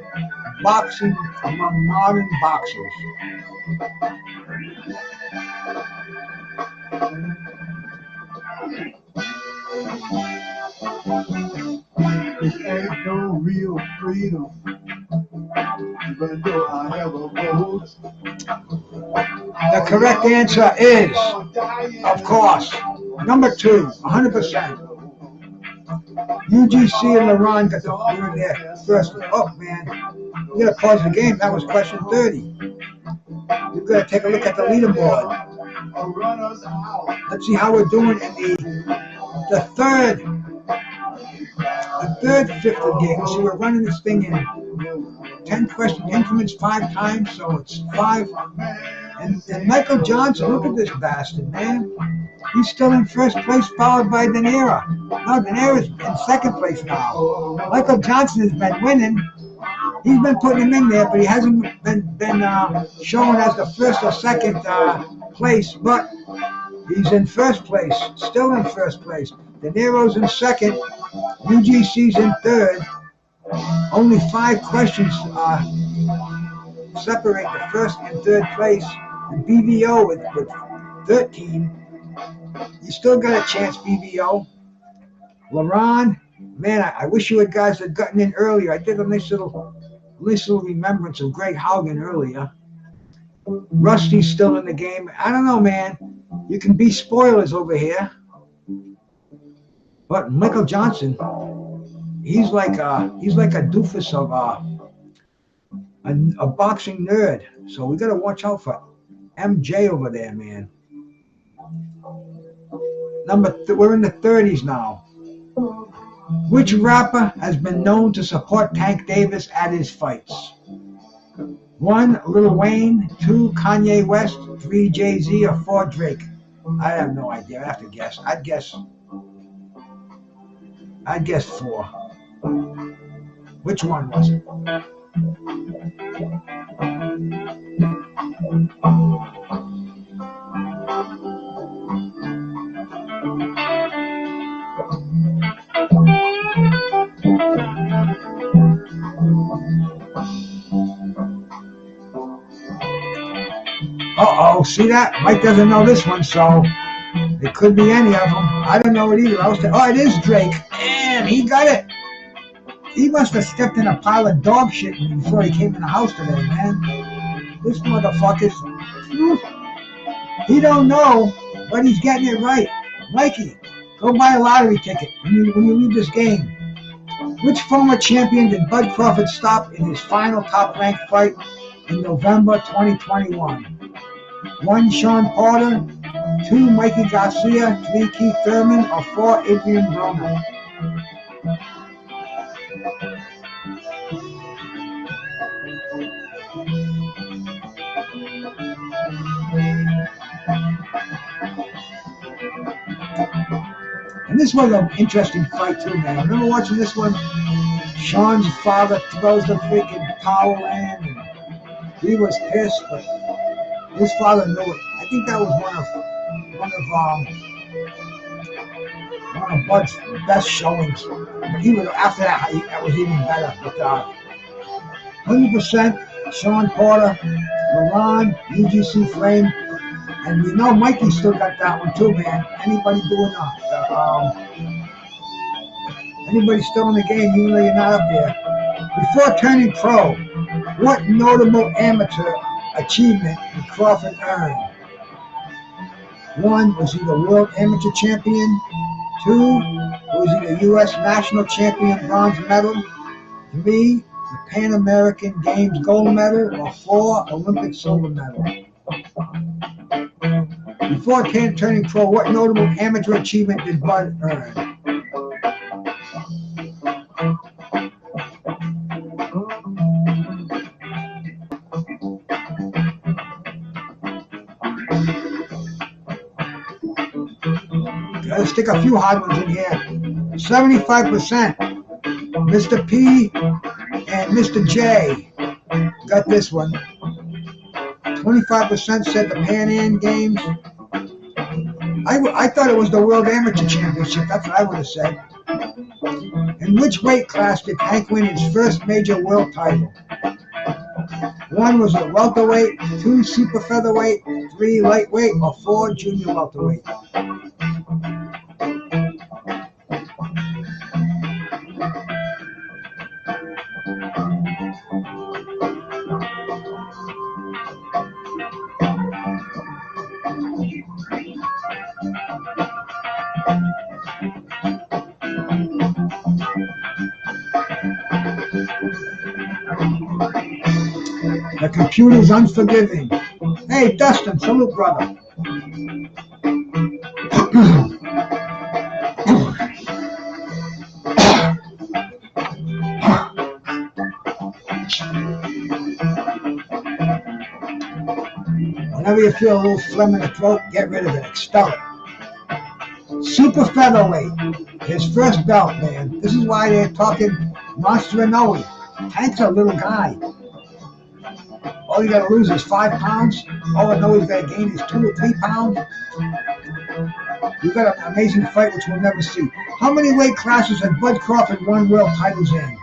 modern boxers? This ain't no real freedom, even though I have a vote. The correct answer is, of course, number 2, 100%. UGC and LaRon got the winner there first. Oh, man. You got to pause the game. That was question 30. You've got to take a look at the leaderboard. Let's see how we're doing in the third fifth of the game. So we're running this thing in 10 question increments 5 times, so it's 5. And Michael Johnson, look at this bastard, man. He's still in first place, followed by De Niro. No, De Niro's in second place now. Michael Johnson has been winning. He's been putting him in there, but he hasn't been shown as the first or second place. But he's in first place, still in first place. De Niro's in second. UGC's in third. Only 5 questions separate the first and third place. And BVO with 13. You still got a chance, BVO. LaRon, man, I wish you guys had gotten in earlier. I did a nice little remembrance of Greg Haugen earlier. Rusty's still in the game. I don't know, man. You can be spoilers over here. But Michael Johnson, He's like a doofus of a boxing nerd. So we gotta watch out for MJ over there, man. We're in the 30s now. Which rapper has been known to support Tank Davis at his fights? 1. Lil Wayne. 2. Kanye West. 3. Jay-Z. Or 4. Drake. I have no idea. I have to guess. I'd guess 4. Which one was it? Uh-oh, see that? Mike doesn't know this one, so it could be any of them. I don't know it either. Oh, it is Drake. Man, he got it. He must have stepped in a pile of dog shit before he came in the house today, man. This motherfucker's... He don't know, but he's getting it right. Mikey, go buy a lottery ticket when you leave this game. Which former champion did Bud Crawford stop in his final top-ranked fight in November 2021? 1. Sean Porter. 2. Mikey Garcia. 3. Keith Thurman. Or 4. Adrian Broner. And this was an interesting fight too, man. Remember watching this one? Sean's father throws the freaking towel in, and he was pissed, but his father knew it. I think that was one of Bud's best showings. But he was after that. That was even better. But 100% Sean Porter, LeBron, UGC Flame, and we know Mikey still got that one too, man. Anybody doing anybody still in the game, even though you're not up there. Before turning pro, what notable amateur achievement did Crawford earn? 1. Was he the world amateur champion? 2. Was he the U.S. national champion bronze medal? 3. The Pan American Games gold medal? Or 4. Olympic silver medal? Before turning pro, what notable amateur achievement did Bud earn? Gotta stick a few hard ones in here. 75%. Mr. P and Mr. J got this one. 25% said the Pan Am Games. I thought it was the World Amateur Championship. That's what I would have said. In which weight class did Hank win his first major world title? 1 was a welterweight, 2 super featherweight, 3 lightweight, or 4 junior welterweight. The computer's unforgiving. Hey, Dustin, salute, brother. Whenever you feel a little phlegm in the throat, get rid of it. Expel it. Super featherweight. His first belt, man. This is why they're talking Monster Inoue. Tank's a little guy. All you got to lose is 5 pounds. All I know he's got to gain is 2 or 3 pounds. You've got an amazing fight, which we'll never see. How many weight classes has Bud Crawford won world titles in?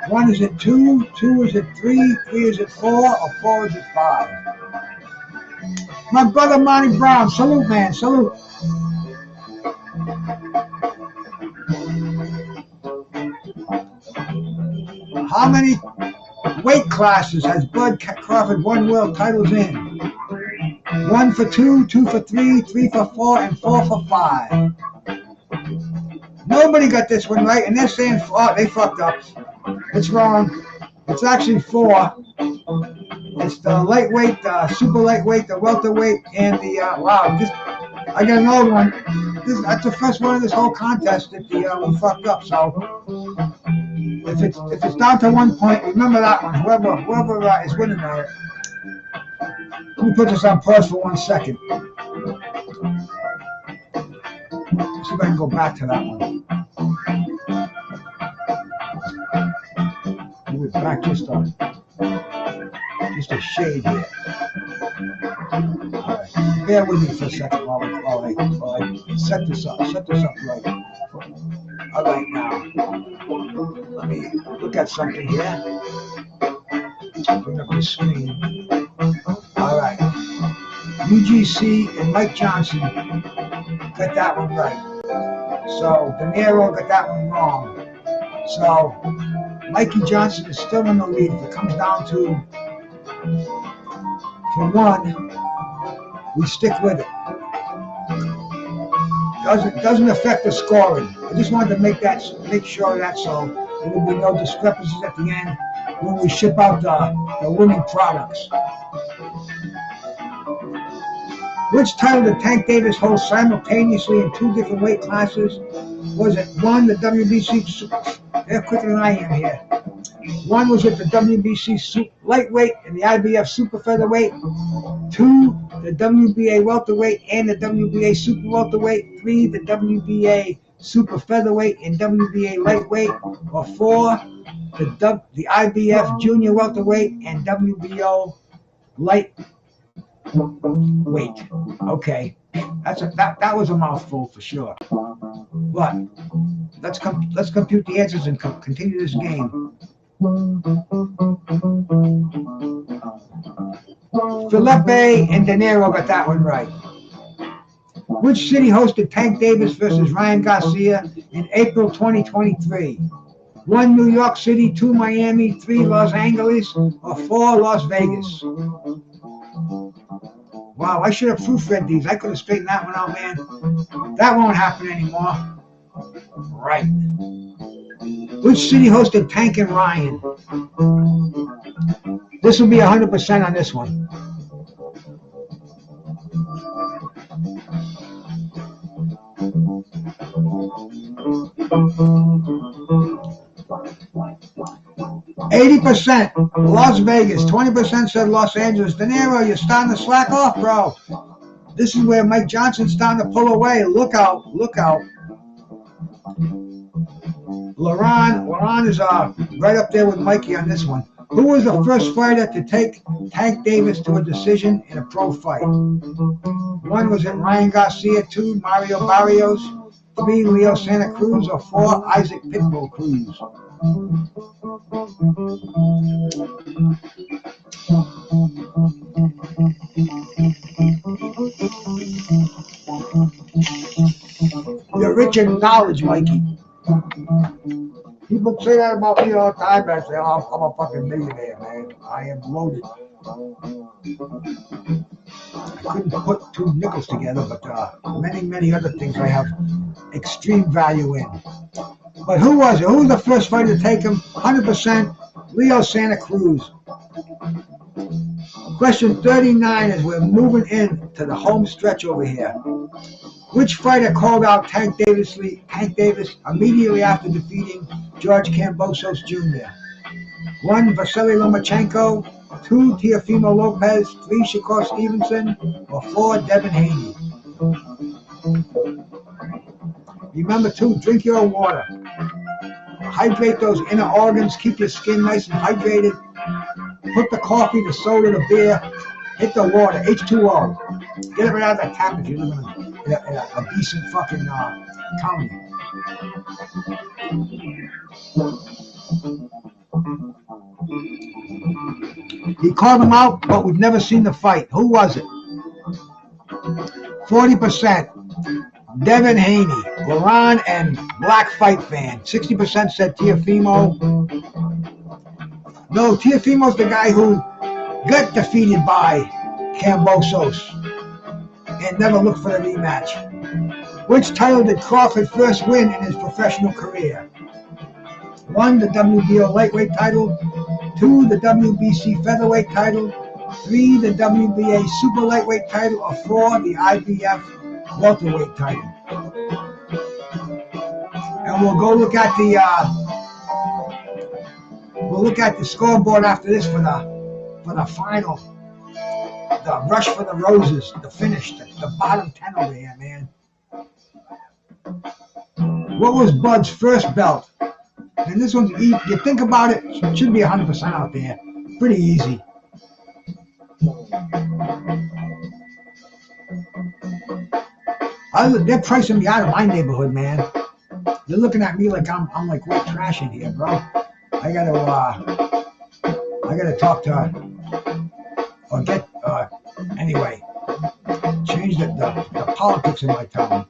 1 is it 2, 2 is it 3, 3 is it 4, or 4 is it 5? My brother Monty Brown, salute, man, salute. How many weight classes has Bud Crawford won world titles in? 1 for 2, 2 for 3, 3 for 4, and 4 for 5. Nobody got this one right, and they're saying, oh, they fucked up. It's wrong. It's actually 4. It's the lightweight, super lightweight, the welterweight, and the, wow, I got an old one. That's the first one of this whole contest that we fucked up, so if it's down to 1 point, remember that one, whoever is winning that. Let me put this on pause for 1 second. See if I can go back to that one. Move it back just a shade here. All right. Bear with me for a second while I set this up right. All right, now let me look at something here. Bring up the screen. All right. UGC and Mike Johnson got that one right. So De Niro got that one wrong. So Mikey Johnson is still in the lead. If it comes down to 1, we stick with it. Doesn't affect the scoring. I just wanted to make sure that so there will be no discrepancies at the end when we ship out the winning products. Which title did Tank Davis hold simultaneously in 2 different weight classes? Was it 1, the WBC? They're quicker than I am here. 1 was with the WBC lightweight and the IBF super featherweight. 2, the WBA welterweight and the WBA super welterweight. 3, the WBA super featherweight and WBA lightweight. Or 4, the IBF junior welterweight and WBO lightweight. Okay, that was a mouthful for sure. But let's compute the answers and continue this game. Felipe and De Niro got that one right. Which city hosted Tank Davis versus Ryan Garcia in April 2023? 1, New York City, 2, Miami, 3, Los Angeles, or 4, Las Vegas? Wow, I should have proofread these. I could have straightened that one out, man. That won't happen anymore. Right. Which city hosted Tank and Ryan? This will be 100% on this one. %, Las Vegas. 20% said Los Angeles. De Niro, you're starting to slack off, bro. This is where Mike Johnson's starting to pull away. Look out. Laurent is right up there with Mikey on this one. Who was the first fighter to take Tank Davis to a decision in a pro fight? 1, was it Ryan Garcia? 2, Mario Barrios? 3, Leo Santa Cruz? Or 4, Isaac Pitbull Cruz? You're rich in knowledge, Mikey. People say that about me all the time. I say, oh, I'm a fucking millionaire, man. I am loaded. I couldn't put 2 nickels together, but many other things I have extreme value in. But who was it? Who was the first fighter to take him? 100% Leo Santa Cruz. Question 39 as we're moving into the home stretch over here. Which fighter called out Tank Davis immediately after defeating George Kambosos Jr.? 1, Vasily Lomachenko. 2, Teofimo Lopez. 3, Shakur Stevenson. Or 4, Devin Haney. Remember to drink your water. Hydrate those inner organs. Keep your skin nice and hydrated. Put the coffee, the soda, the beer. Hit the water. H2O. Get it right out of the tap if you live in a decent fucking county. He called him out, but we've never seen the fight. Who was it? 40%. Devin Haney, Laurent and Black Fight Fan. 60% said Teofimo. No, Teofimo's the guy who got defeated by Kambosos and never looked for the rematch. Which title did Crawford first win in his professional career? 1, the WBO lightweight title. 2, the WBC featherweight title. 3, the WBA super lightweight title. Or 4, the IBF welterweight title. And we'll go look at the scoreboard after this for the final, the rush for the roses, the finish, the bottom 10 over here, man. What was Bud's first belt? And this one's easy. You think about it, it should be 100% out there. Pretty easy. They're pricing me out of my neighborhood, man. They're looking at me like I'm like white trash in here, bro. I gotta talk to or get anyway. Change the politics in my town.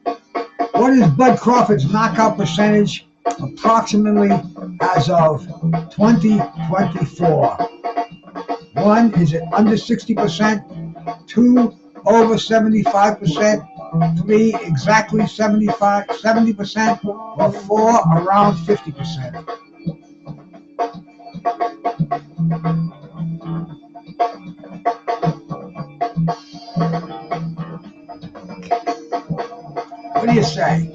What is Bud Crawford's knockout percentage approximately as of 2024? 1, is it under 60%? 2, over 75%? 3, exactly 70%? Or 4, around 50%? What do you say?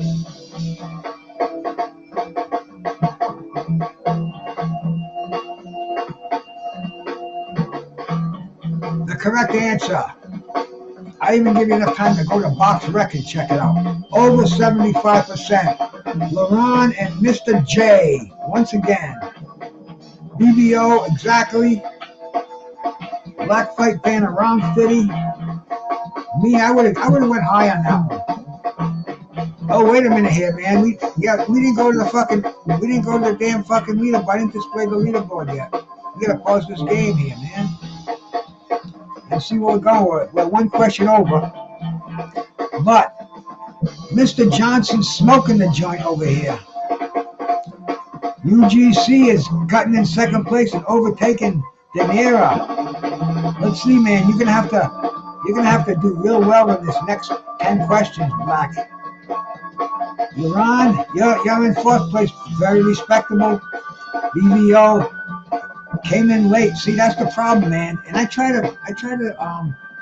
The correct answer. I even give you enough time to go to Box Rec and check it out. Over 75%. LeRon and Mr. J. Once again. BBO exactly. Black Fight Fan around 50. Me, I would have went high on that one. Oh, wait a minute here, man. We didn't go to the damn fucking leaderboard. I didn't display the leaderboard yet. We gotta pause this game here, man. And see what we're going with. We're one question over. But Mr. Johnson's smoking the joint over here. UGC is cutting in second place and overtaking De Niro. Let's see, man. You're gonna have to do real well in this next 10 questions, Black. LeRon, you're in fourth place, very respectable. BBO came in late. See, that's the problem, man. And I try to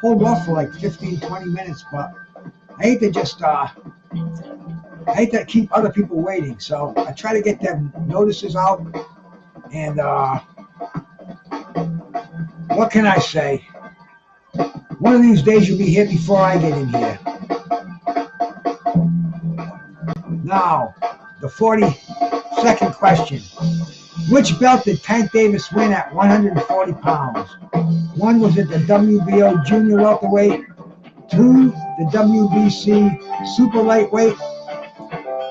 hold off for like 15, 20 minutes, but I hate to just I hate to keep other people waiting. So I try to get them notices out. And what can I say? One of these days you'll be here before I get in here. Now, the 42nd question. Which belt did Tank Davis win at 140 pounds? 1, was it the WBO junior welterweight? 2, the WBC super lightweight?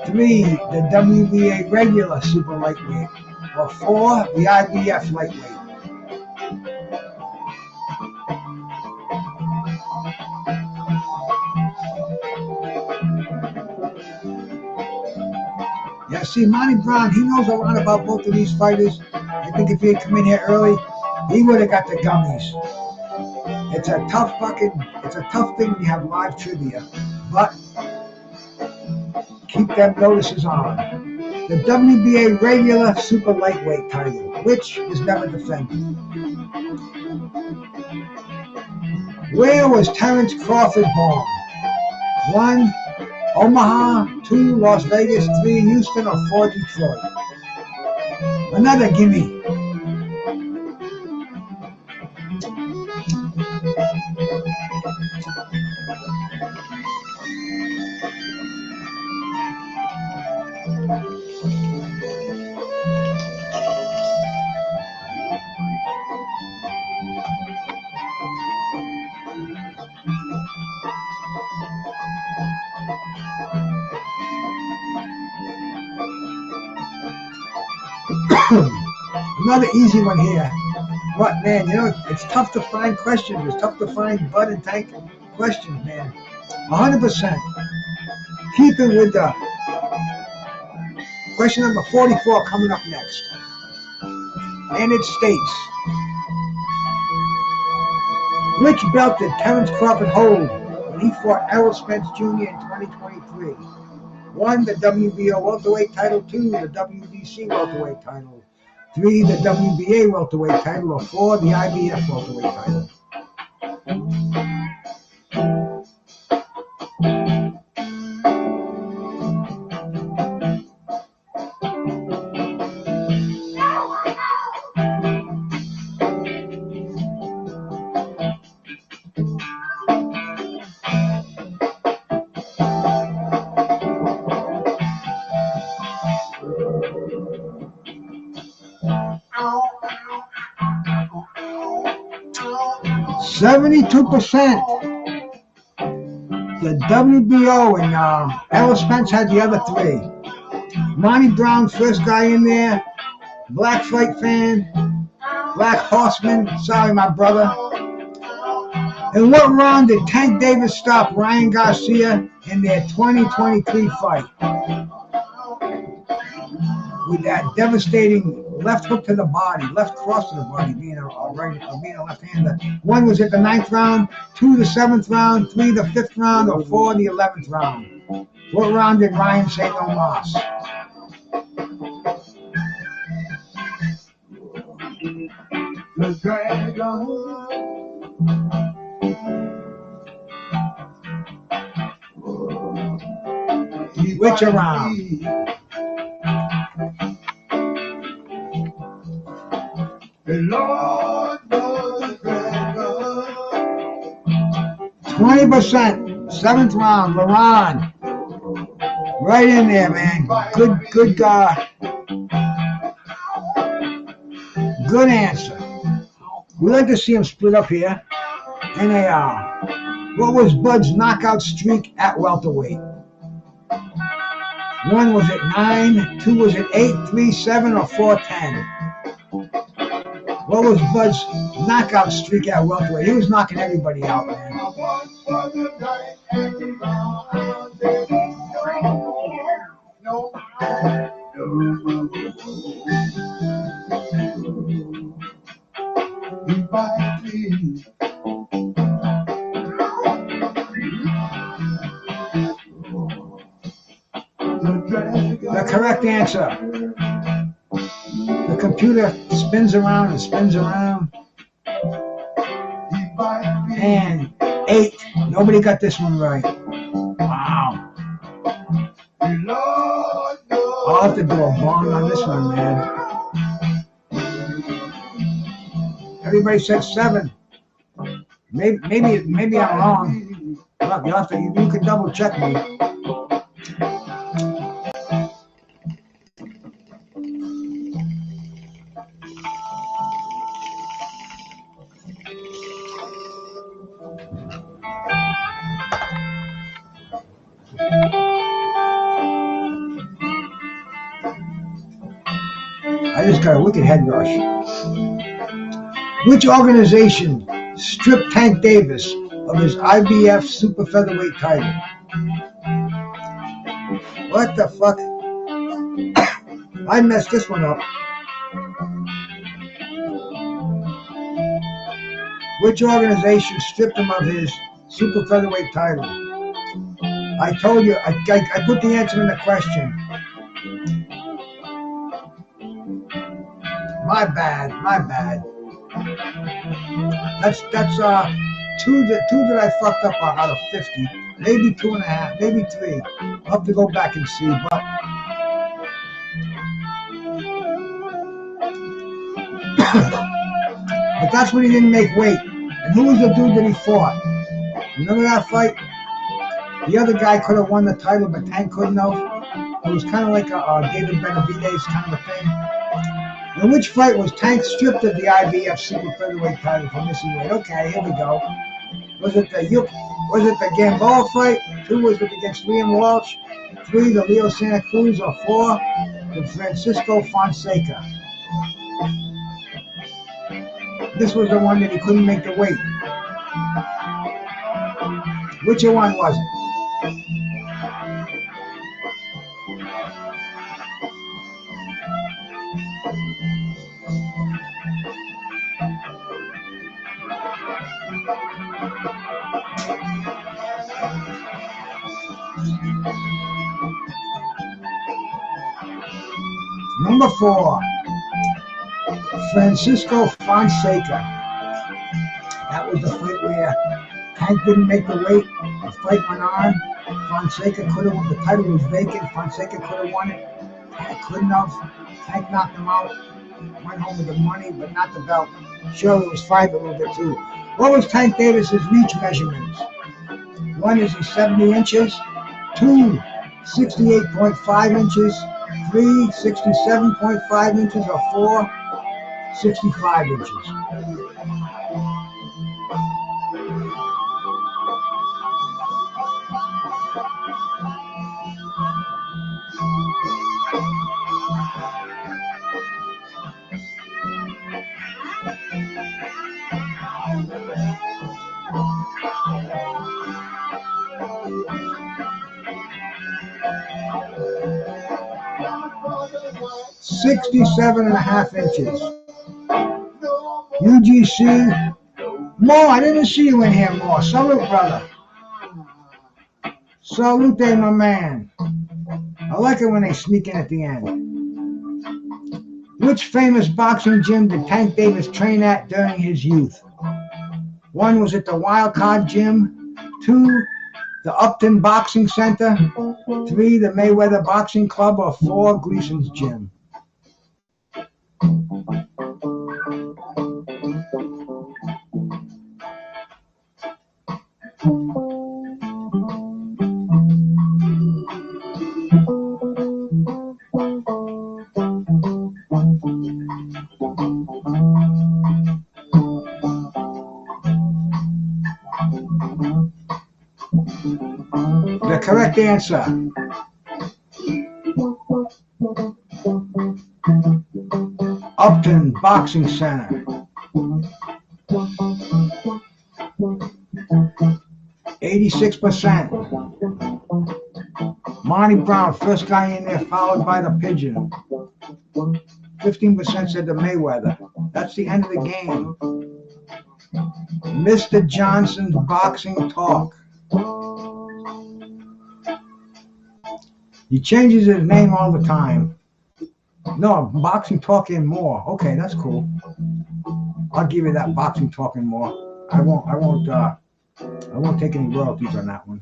3, the WBA regular super lightweight? Or 4, the IBF lightweight? Yeah, see, Monty Brown, he knows a lot about both of these fighters. I think if he had come in here early, he would have got the gummies. It's a tough thing when you have live trivia. But keep them notices on. The WBA regular super lightweight title, which is never defended. Where was Terrence Crawford born? 1, Omaha, 2, Las Vegas, 3, Houston, or 4, Detroit? Another gimme. Another easy one here. What, man, it's tough to find questions. It's tough to find Bud and Tank questions, man. 100%. Keeping with the question number 44 coming up next. And it states, which belt did Terrence Crawford hold He fought Errol Spence Jr. in 2023. 1, the WBO welterweight title. 2, the WBC welterweight title. 3, the WBA welterweight title. Or 4, the IBF welterweight title. %. The WBO and Errol Spence had the other 3. Monty Brown, first guy in there. Black fight fan. Black Horseman. Sorry, my brother. In what round did Tank Davis stop Ryan Garcia in their 2023 fight? With that devastating left hook to the body, left cross to the body, being a left-hander. 1 was at the 9th round, 2 the 7th round, 3 the 5th round, or 4 the 11th round. What round did Ryan say no mas? The dragon. Which round? The Lord knows the dragon. 20%. 7th round, LaRon. Right in there, man. Good guy. Good answer. We like to see him split up here. And what was Bud's knockout streak at welterweight? 1 was at 9, 2 was at 8, 3, 7, or 4, 10. What was Bud's knockout streak at welterweight? He was knocking everybody out, man. The correct answer. The computer spins around and spins around. And 8. Nobody got this one right. Wow. I'll have to do a bong on this one, man. Everybody said 7. Maybe I'm wrong. Look, you can double check me. I just got a wicked head rush. Which organization stripped Tank Davis of his IBF super featherweight title? What the fuck? I messed this one up. Which organization stripped him of his super featherweight title? I told you, I put the answer in the question. My bad. That's 2 that I fucked up out of 50. Maybe 2.5, maybe 3. I'll have to go back and see, but but that's when he didn't make weight. And who was the dude that he fought? Remember that fight? The other guy could have won the title, but Tank couldn't have. It was kind of like a David Benavidez kind of a thing. In which fight was Tank stripped of the IBF super featherweight title for missing weight? Okay, here we go. Was it the Gamboa fight? 2 was it against Liam Walsh? 3 the Leo Santa Cruz, or 4 the Francisco Fonseca? This was the one that he couldn't make the weight. Which one was it? Number 4, Francisco Fonseca. That was the fight where Tank didn't make the weight. The fight went on. Fonseca could have. The title was vacant. Fonseca could have won it. Tank couldn't have. Tank knocked him out. Went home with the money, but not the belt. Sure, it was fight a little bit too. What was Tank Davis's reach measurements? 1 is he 70 inches. 2, 68.5 inches. 3, 67.5 inches, or 4, 65 inches. Sixty-seven and a half inches. UGC. Mo, I didn't see you in here, Mo. Salute, brother. Salute, my man. I like it when they sneak in at the end. Which famous boxing gym did Tank Davis train at during his youth? 1 was at the Wild Card Gym. 2, the Upton Boxing Center. 3, the Mayweather Boxing Club. Or 4, Gleason's Gym. The correct answer. Upton Boxing Center. 86%. Monty Brown, first guy in there, followed by the Pigeon. 15% said the Mayweather. That's the end of the game. Mr. Johnson's Boxing Talk. He changes his name all the time. No, Boxing Talk and More. Okay, that's cool. I'll give you that, Boxing Talk and More. I won't take any royalties on that one.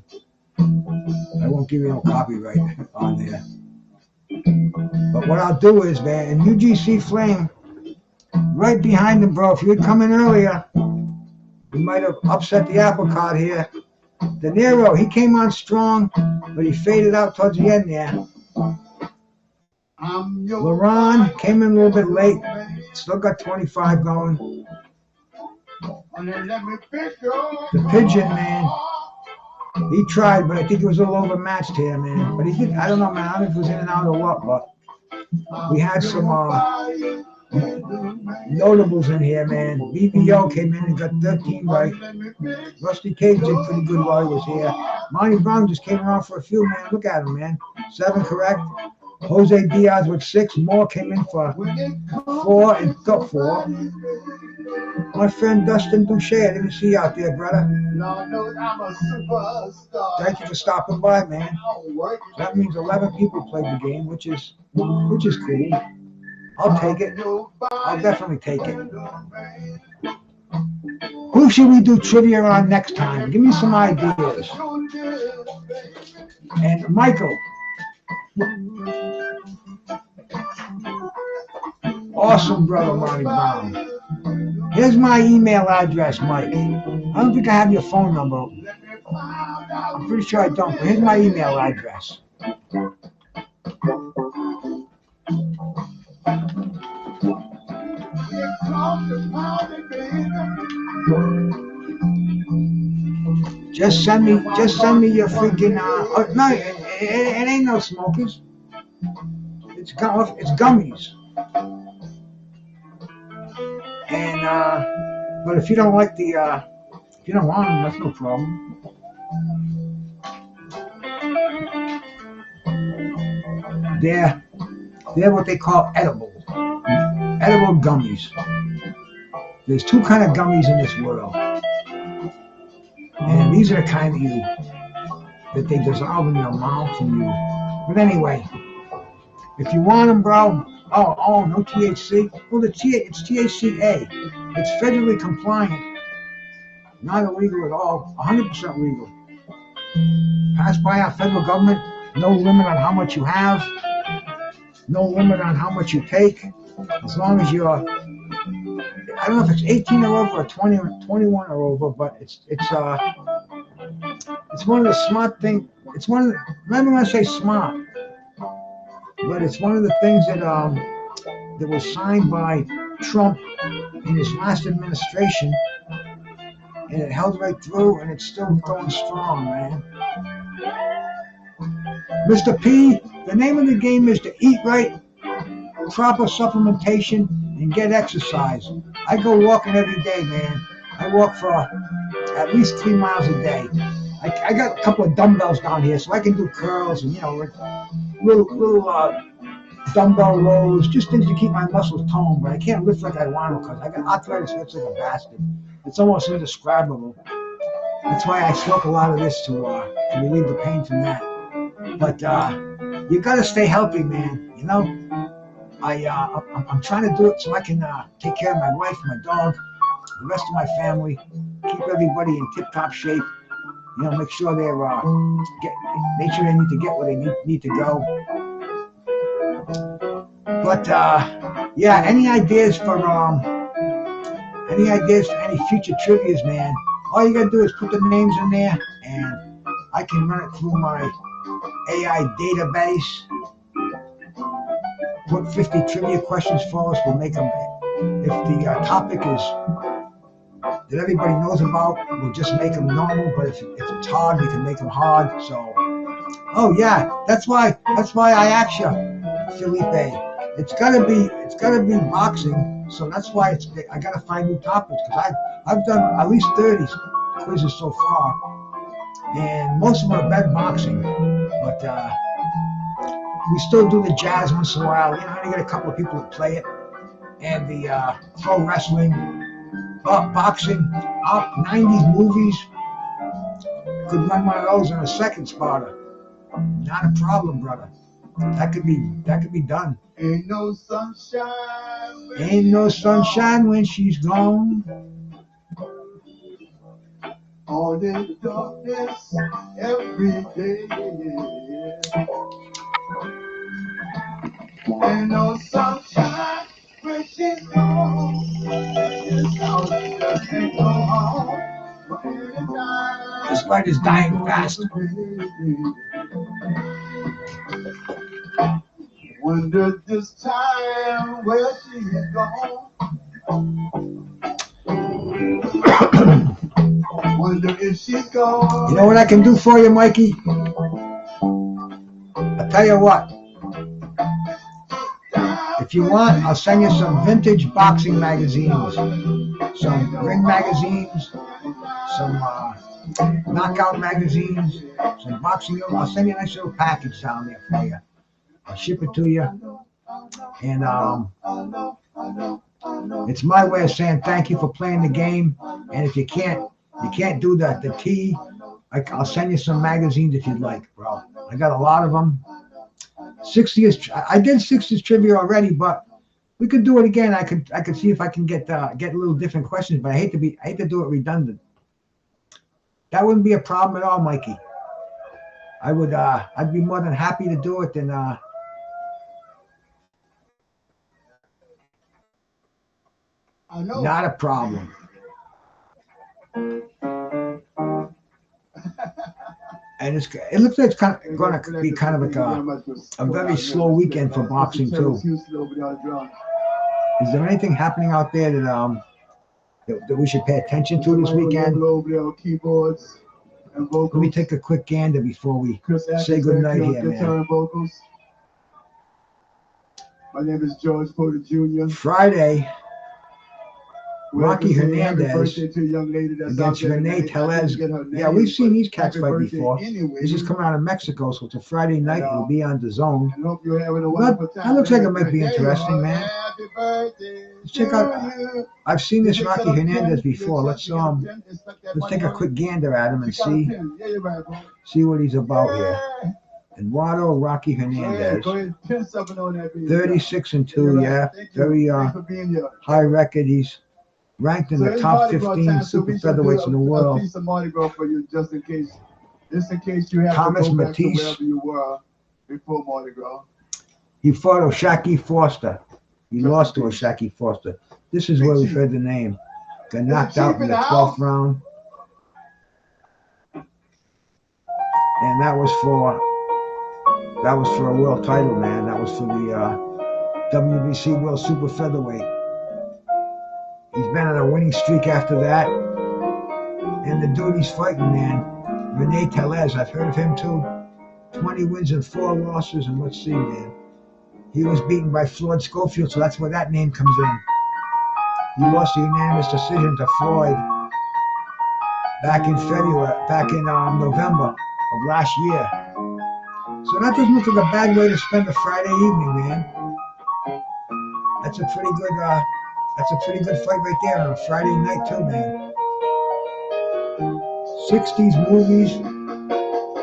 I won't give you no copyright on there. But what I'll do is, man, in UGC Flame, right behind him, bro, if you had come in earlier, we might have upset the apple cart here. De Niro, he came on strong, but he faded out towards the end there. LeRon came in a little bit late, still got 25 going. The Pigeon, man, he tried, but I think he was a little overmatched here, man. But he did, I don't know, man, I don't know if it was in and out or what, but we had some notables in here, man. BBO came in and got 13 right. Rusty Cage did pretty good while he was here. Monty Brown just came around for a few, man. Look at him, man. 7 correct. Jose Diaz with 6. Moore came in for 4 and got 4. My friend Dustin Douche, I didn't see you out there, brother. Thank you for stopping by, man. That means 11 people played the game, which is cool. I'll take it. I'll definitely take it. Who should we do trivia on next time? Give me some ideas. And Michael. Awesome, brother Monty Brown. Here's my email address, Mike. I don't think I have your phone number. I'm pretty sure I don't, but here's my email address. Just send me your freaking no, it ain't no smokers. It's gummies. And but if you don't like the if you don't want them, that's no problem. They're what they call edible gummies. There's 2 kinds of gummies in this world, and these are the kind that that they dissolve in your mouth and you. But anyway, if you want them, bro. Oh, no THC. Well, it's THCA. It's federally compliant, not illegal at all. 100% legal. Passed by our federal government. No limit on how much you have. No limit on how much you take. As long as you're, I don't know if it's 18 or over or 20 or 21 or over, but it's one of the smart things. It's one of the, remember when I say smart, but it's one of the things that that was signed by Trump in his last administration, and it held right through, and it's still going strong, man. Mr. P, the name of the game is to eat right, proper supplementation, and get exercise. I go walking every day, man. I walk for at least 3 miles a day. I got a couple of dumbbells down here, so I can do curls and, you know, little dumbbell rows, just things to keep my muscles toned, but I can't lift like I want to because I got arthritis hurts like a bastard. It's almost indescribable. That's why I smoke a lot of this to relieve the pain from that. But you got to stay healthy, man. You know, I'm trying to do it so I can take care of my wife, my dog, the rest of my family, keep everybody in tip-top shape. You know, make sure they're make sure they need to get where they need to go. But yeah, any ideas for any future trivias, man? All you gotta do is put the names in there, and I can run it through my AI database. Put 50 trivia questions for us. We'll make them. If the topic is that everybody knows about, we'll just make them normal. But if it's hard, we can make them hard. So, oh yeah, that's why I asked you, Felipe. It's gotta be boxing. So that's why I gotta find new topics because I've done at least 30 quizzes so far, and most of them are about boxing. But we still do the jazz once in a while. You know, I get a couple of people that play it, and the pro wrestling, boxing, 90s movies. Could run one of those in a second spotter. Not a problem, brother. That could be done. Ain't no sunshine. Ain't no sunshine when she's gone. All day darkness every day. Ain't no sunshine when she's gone. This house just ain't no home. This light is dying fast. Wonder this time where she's gone. Wonder if she's gone. You know what I can do for you, Mikey? I'll tell you what. If you want, I'll send you some vintage boxing magazines, some ring magazines, some knockout magazines, some boxing. I'll send you a nice little package down there for you. I'll ship it to you, and it's my way of saying thank you for playing the game. And if you can't do the tea, I'll send you some magazines if you'd like, bro. I got a lot of them. 60s. I did 60s trivia already, but we could do it again. I could see if I can get a little different questions, but I hate to do it redundant. That wouldn't be a problem at all, Mikey. I'd be more than happy to do it. And I know. Not a problem. And it looks like it's going to be kind of like a very slow weekend for boxing too. Is there anything happening out there that we should pay attention to this weekend? Let me take a quick gander before we say goodnight here, man. My name is George Porter Jr. Friday, Rocky Happy Hernandez birthday to a young lady that's against out there Renee tonight. I didn't Tellez. get her name, Yeah, we've seen these cats happy fight birthday before. anyway. This is coming out of Mexico, so it's a Friday night. And, It'll be on the zone. I hope you're having a But wonderful time. that looks like it might be There you interesting, are. man. Happy birthday Let's check to out. you. I've seen this You Rocky got a Hernandez pen? before. You Let's got a pen? It's stuck that let's take money a on quick gander at him it. and You got a see pen. Yeah, you're right, bro. what he's about here. Yeah. Eduardo Rocky Go Hernandez, ahead. Pin something on that baby. 36-2, yeah, Thank you. very Thanks for being here. high record. He's ranked in So the it's top Mardi Gras 15 time, so super we should do featherweights in the a world. piece of Mardi Gras for you, just in case you have Thomas to go back Matisse. to wherever you were before Mardi Gras. He fought Oshaki Foster. He lost to Oshaki Foster. This is where we've heard the name. Got knocked out in the 12th round. And that was for a world title, man. That was for the WBC World Super Featherweight. He's been on a winning streak after that. And the dude he's fighting, man, Renee Tellez, I've heard of him too. 20 wins and 4 losses, and let's see, man. He was beaten by Floyd Schofield, so that's where that name comes in. He lost a unanimous decision to Floyd back in November of last year. So that doesn't look like a bad way to spend a Friday evening, man. That's a pretty good fight right there on a Friday night too, man. 60s movies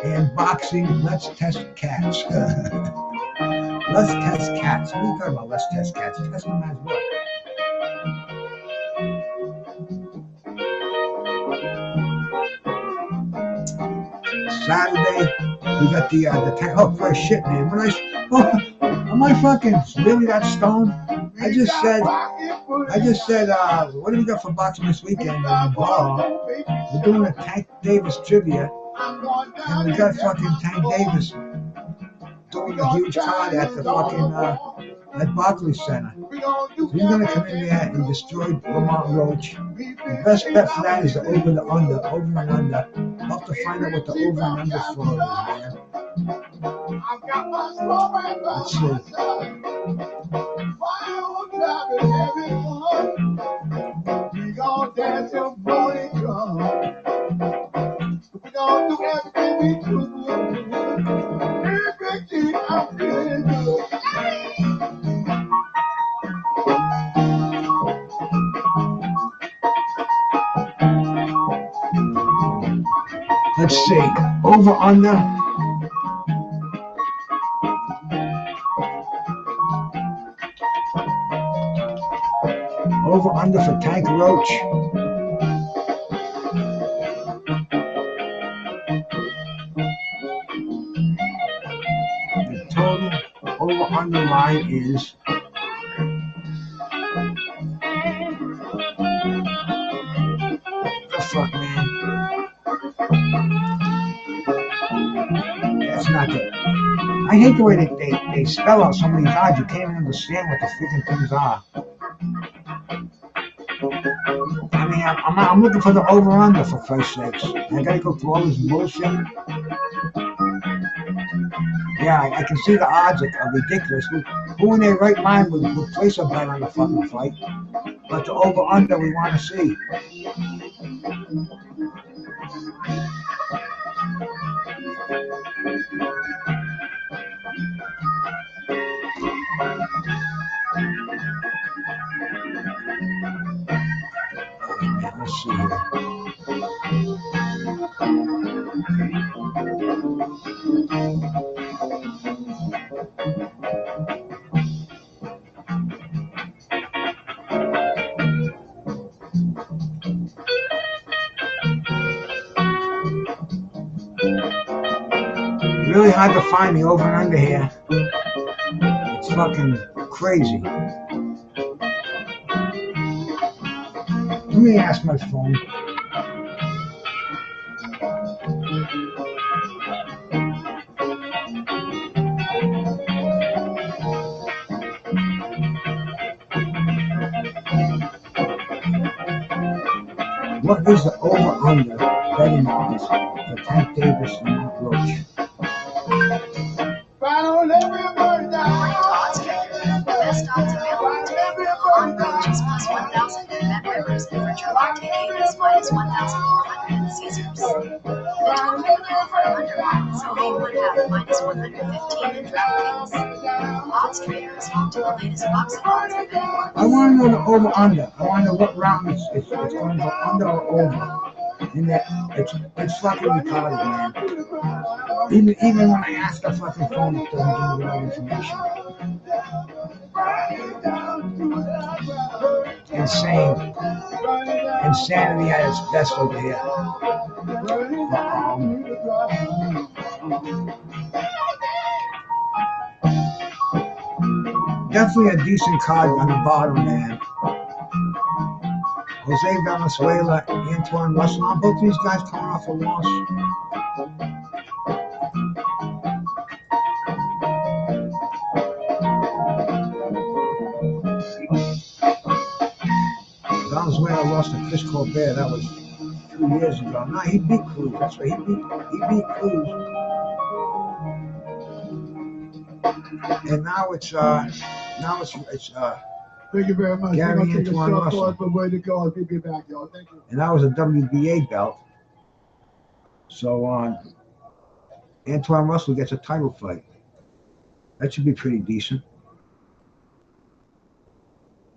and boxing. Let's test cats. Let's test cats. What are you talking about? Let's test cats. Test them as what? Saturday, we got the tank. Oh, for shit, man. Am I fucking really that stoned? I just said, what do we got for boxing this weekend? We're doing a Tank Davis trivia, and we got fucking Tank Davis doing a huge card at the fucking at Barclays Center. So he's gonna come in there and destroy Lamont Roach. The best bet for that is the over and under. I'll have to find out what the over and under for is, man. Let's see. We gon' dance till morning come. We gon' do everything we do. Everything I'm feeling good. Let's see. Over under. Over under for Tank Roach. The total over under line is the fuck, man. That's not it. I hate the way they spell out some of these odds. You can't even understand what the freaking things are. I mean, I'm looking for the over-under, for Christ's sakes. I gotta go through all this bullshit. Yeah, I can see the odds are ridiculous. Who in their right mind would place a bet on the fucking fight? But the over-under we want to see. Let's see here. Really hard to find the over and under here. It's fucking crazy. Let me ask my phone. What is the over-under betting odds for Tank Davis and Mark Roach? Odds trader. The best odds available today. On Roach is plus 1,000 at Bet Rivers minus 1,400 in the Caesars. The total for the over-under is only 1/2 minus 115 in DraftKings. Odds Trader is home to the latest box of odds and betting markets. I want to know the over-under. I want to know what round it's going to go under or over. And that it's fucking retarded, man. Even when I ask the fucking phone, it doesn't give me the right information. Insane. Insanity at its best over here. Definitely a decent card on the bottom, man. Jose Valenzuela, Antoine Russell. Both these guys coming off a loss. Valenzuela lost to Chris Colbert. That was 2 years ago. No, he beat Cruz. That's right. He beat Cruz. And now it's Thank you very much. Gary Take a Antoine short Russell. pause, but way to go. I'll be back, y'all. Thank you. And that was a WBA belt. So Antoine Russell gets a title fight. That should be pretty decent.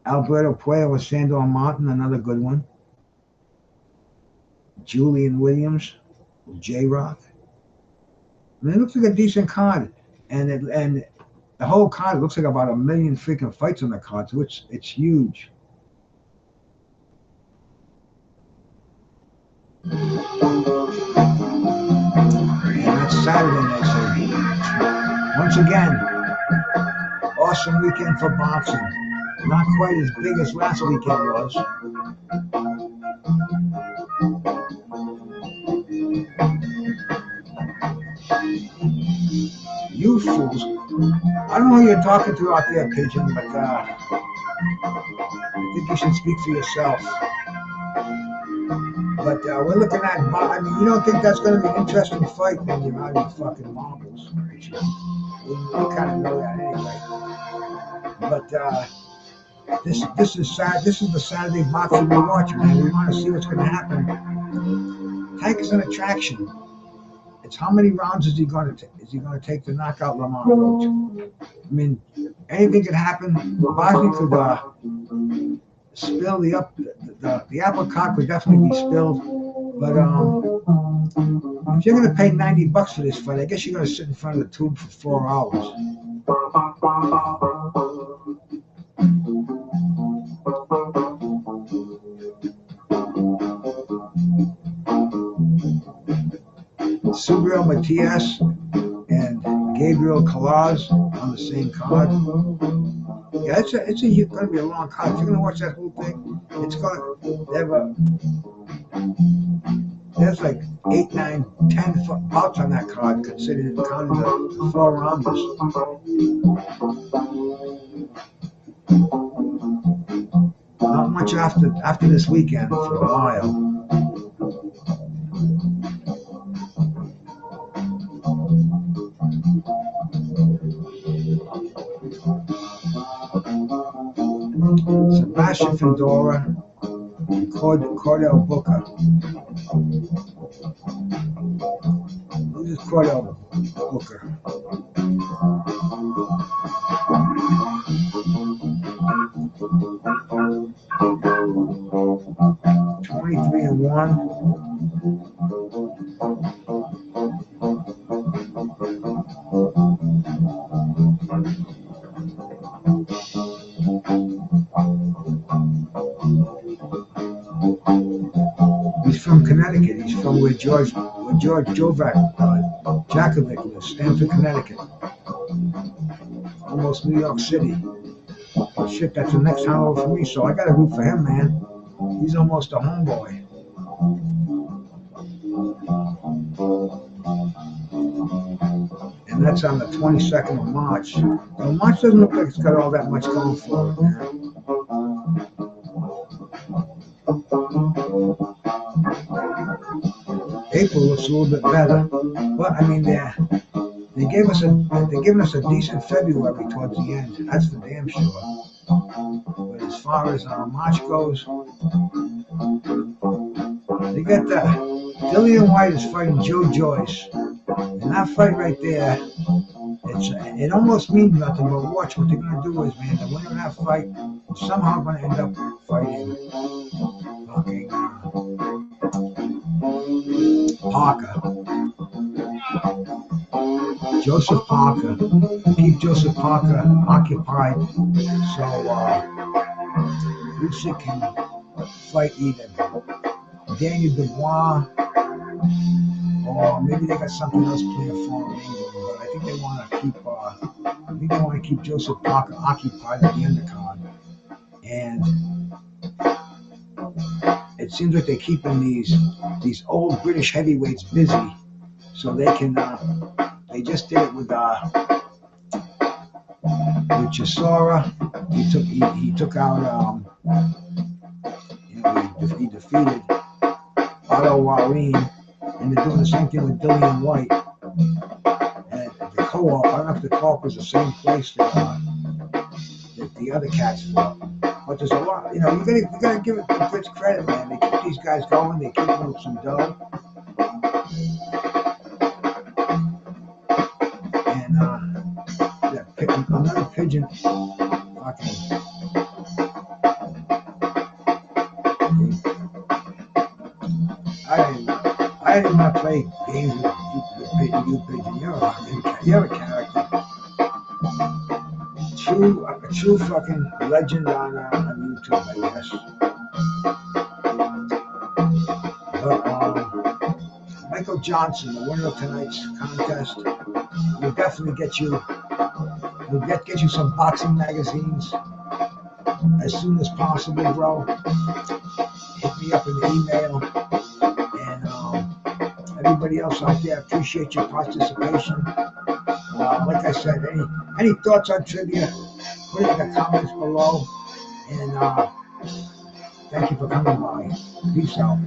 Alberto Puello with Sandor Martin, another good one. Julian Williams, J-Rock. I mean, it looks like a decent card. And the whole card looks like about 1 million freaking fights on the card, so it's huge. And that's Saturday night, so once again, awesome weekend for boxing. Not quite as big as last weekend was. You fools. I don't know who you're talking to out there, Pigeon, but I think you should speak for yourself. But we're looking at, I mean, you don't think that's going to be an interesting fight, then you're out of your fucking marbles. You kind of know that anyway. But this is sad. This is the Saturday boxing we watch, man. We want to see what's going to happen. Tank is an attraction. It's how many rounds is he going to take to knock out Lamont Roach? I mean, anything could happen. Bosnia could spill the apple cart could definitely be spilled. But if you're going to pay $90 for this fight, I guess you're going to sit in front of the tube for 4 hours. Subriel Matias and Gabriel Calaz on the same card. Yeah, it's going to be a long card. If you're going to watch that whole thing, it's going to there's like 8, 9, 10 bouts on that card, considering counting the 4 rounders. Not much after this weekend for a while. Sebastian Fedora and Cordell Booker. Who's this Cordell Booker? He's from Connecticut. He's from where George Jakovic lives, Stamford, Connecticut. Almost New York City. Oh, shit, that's the next town over for me, so I got to root for him, man. He's almost a homeboy. And that's on the 22nd of March. Well, March doesn't look like it's got all that much going for it, man. April looks a little bit better, but I mean they gave us a decent February towards the end. That's for damn sure. But as far as March goes, They got Dillian White is fighting Joe Joyce. And that fight right there, it almost means nothing, but watch what they're going to do is, man, the winner of that fight is somehow going to end up fighting fucking Parker. Joseph Parker. Keep Joseph Parker occupied so Usyk can fight either Daniel Dubois or maybe they got something else planned for him in England, but I think they want to keep Joseph Parker occupied at the undercard. And it seems like they're keeping these old British heavyweights busy so they can they just did it with Chisora. He took out he defeated Otto Wallin, and they're doing the same thing with Dillian White. And the co-op, I don't know if the co-op was the same place that the other cats fought. But there's a lot, you gotta give it the Brits credit, man. They keep these guys going, they keep them with some dough. And another pigeon fucking I didn't want to play games with you pigeon. You're a character. A true fucking legend on YouTube, I guess. But Michael Johnson, the winner of tonight's contest, will definitely get you some boxing magazines as soon as possible, bro. Hit me up in the email. And everybody else out there, appreciate your participation. Like I said, any thoughts on trivia, put it in the comments below. And thank you for coming by. Peace out.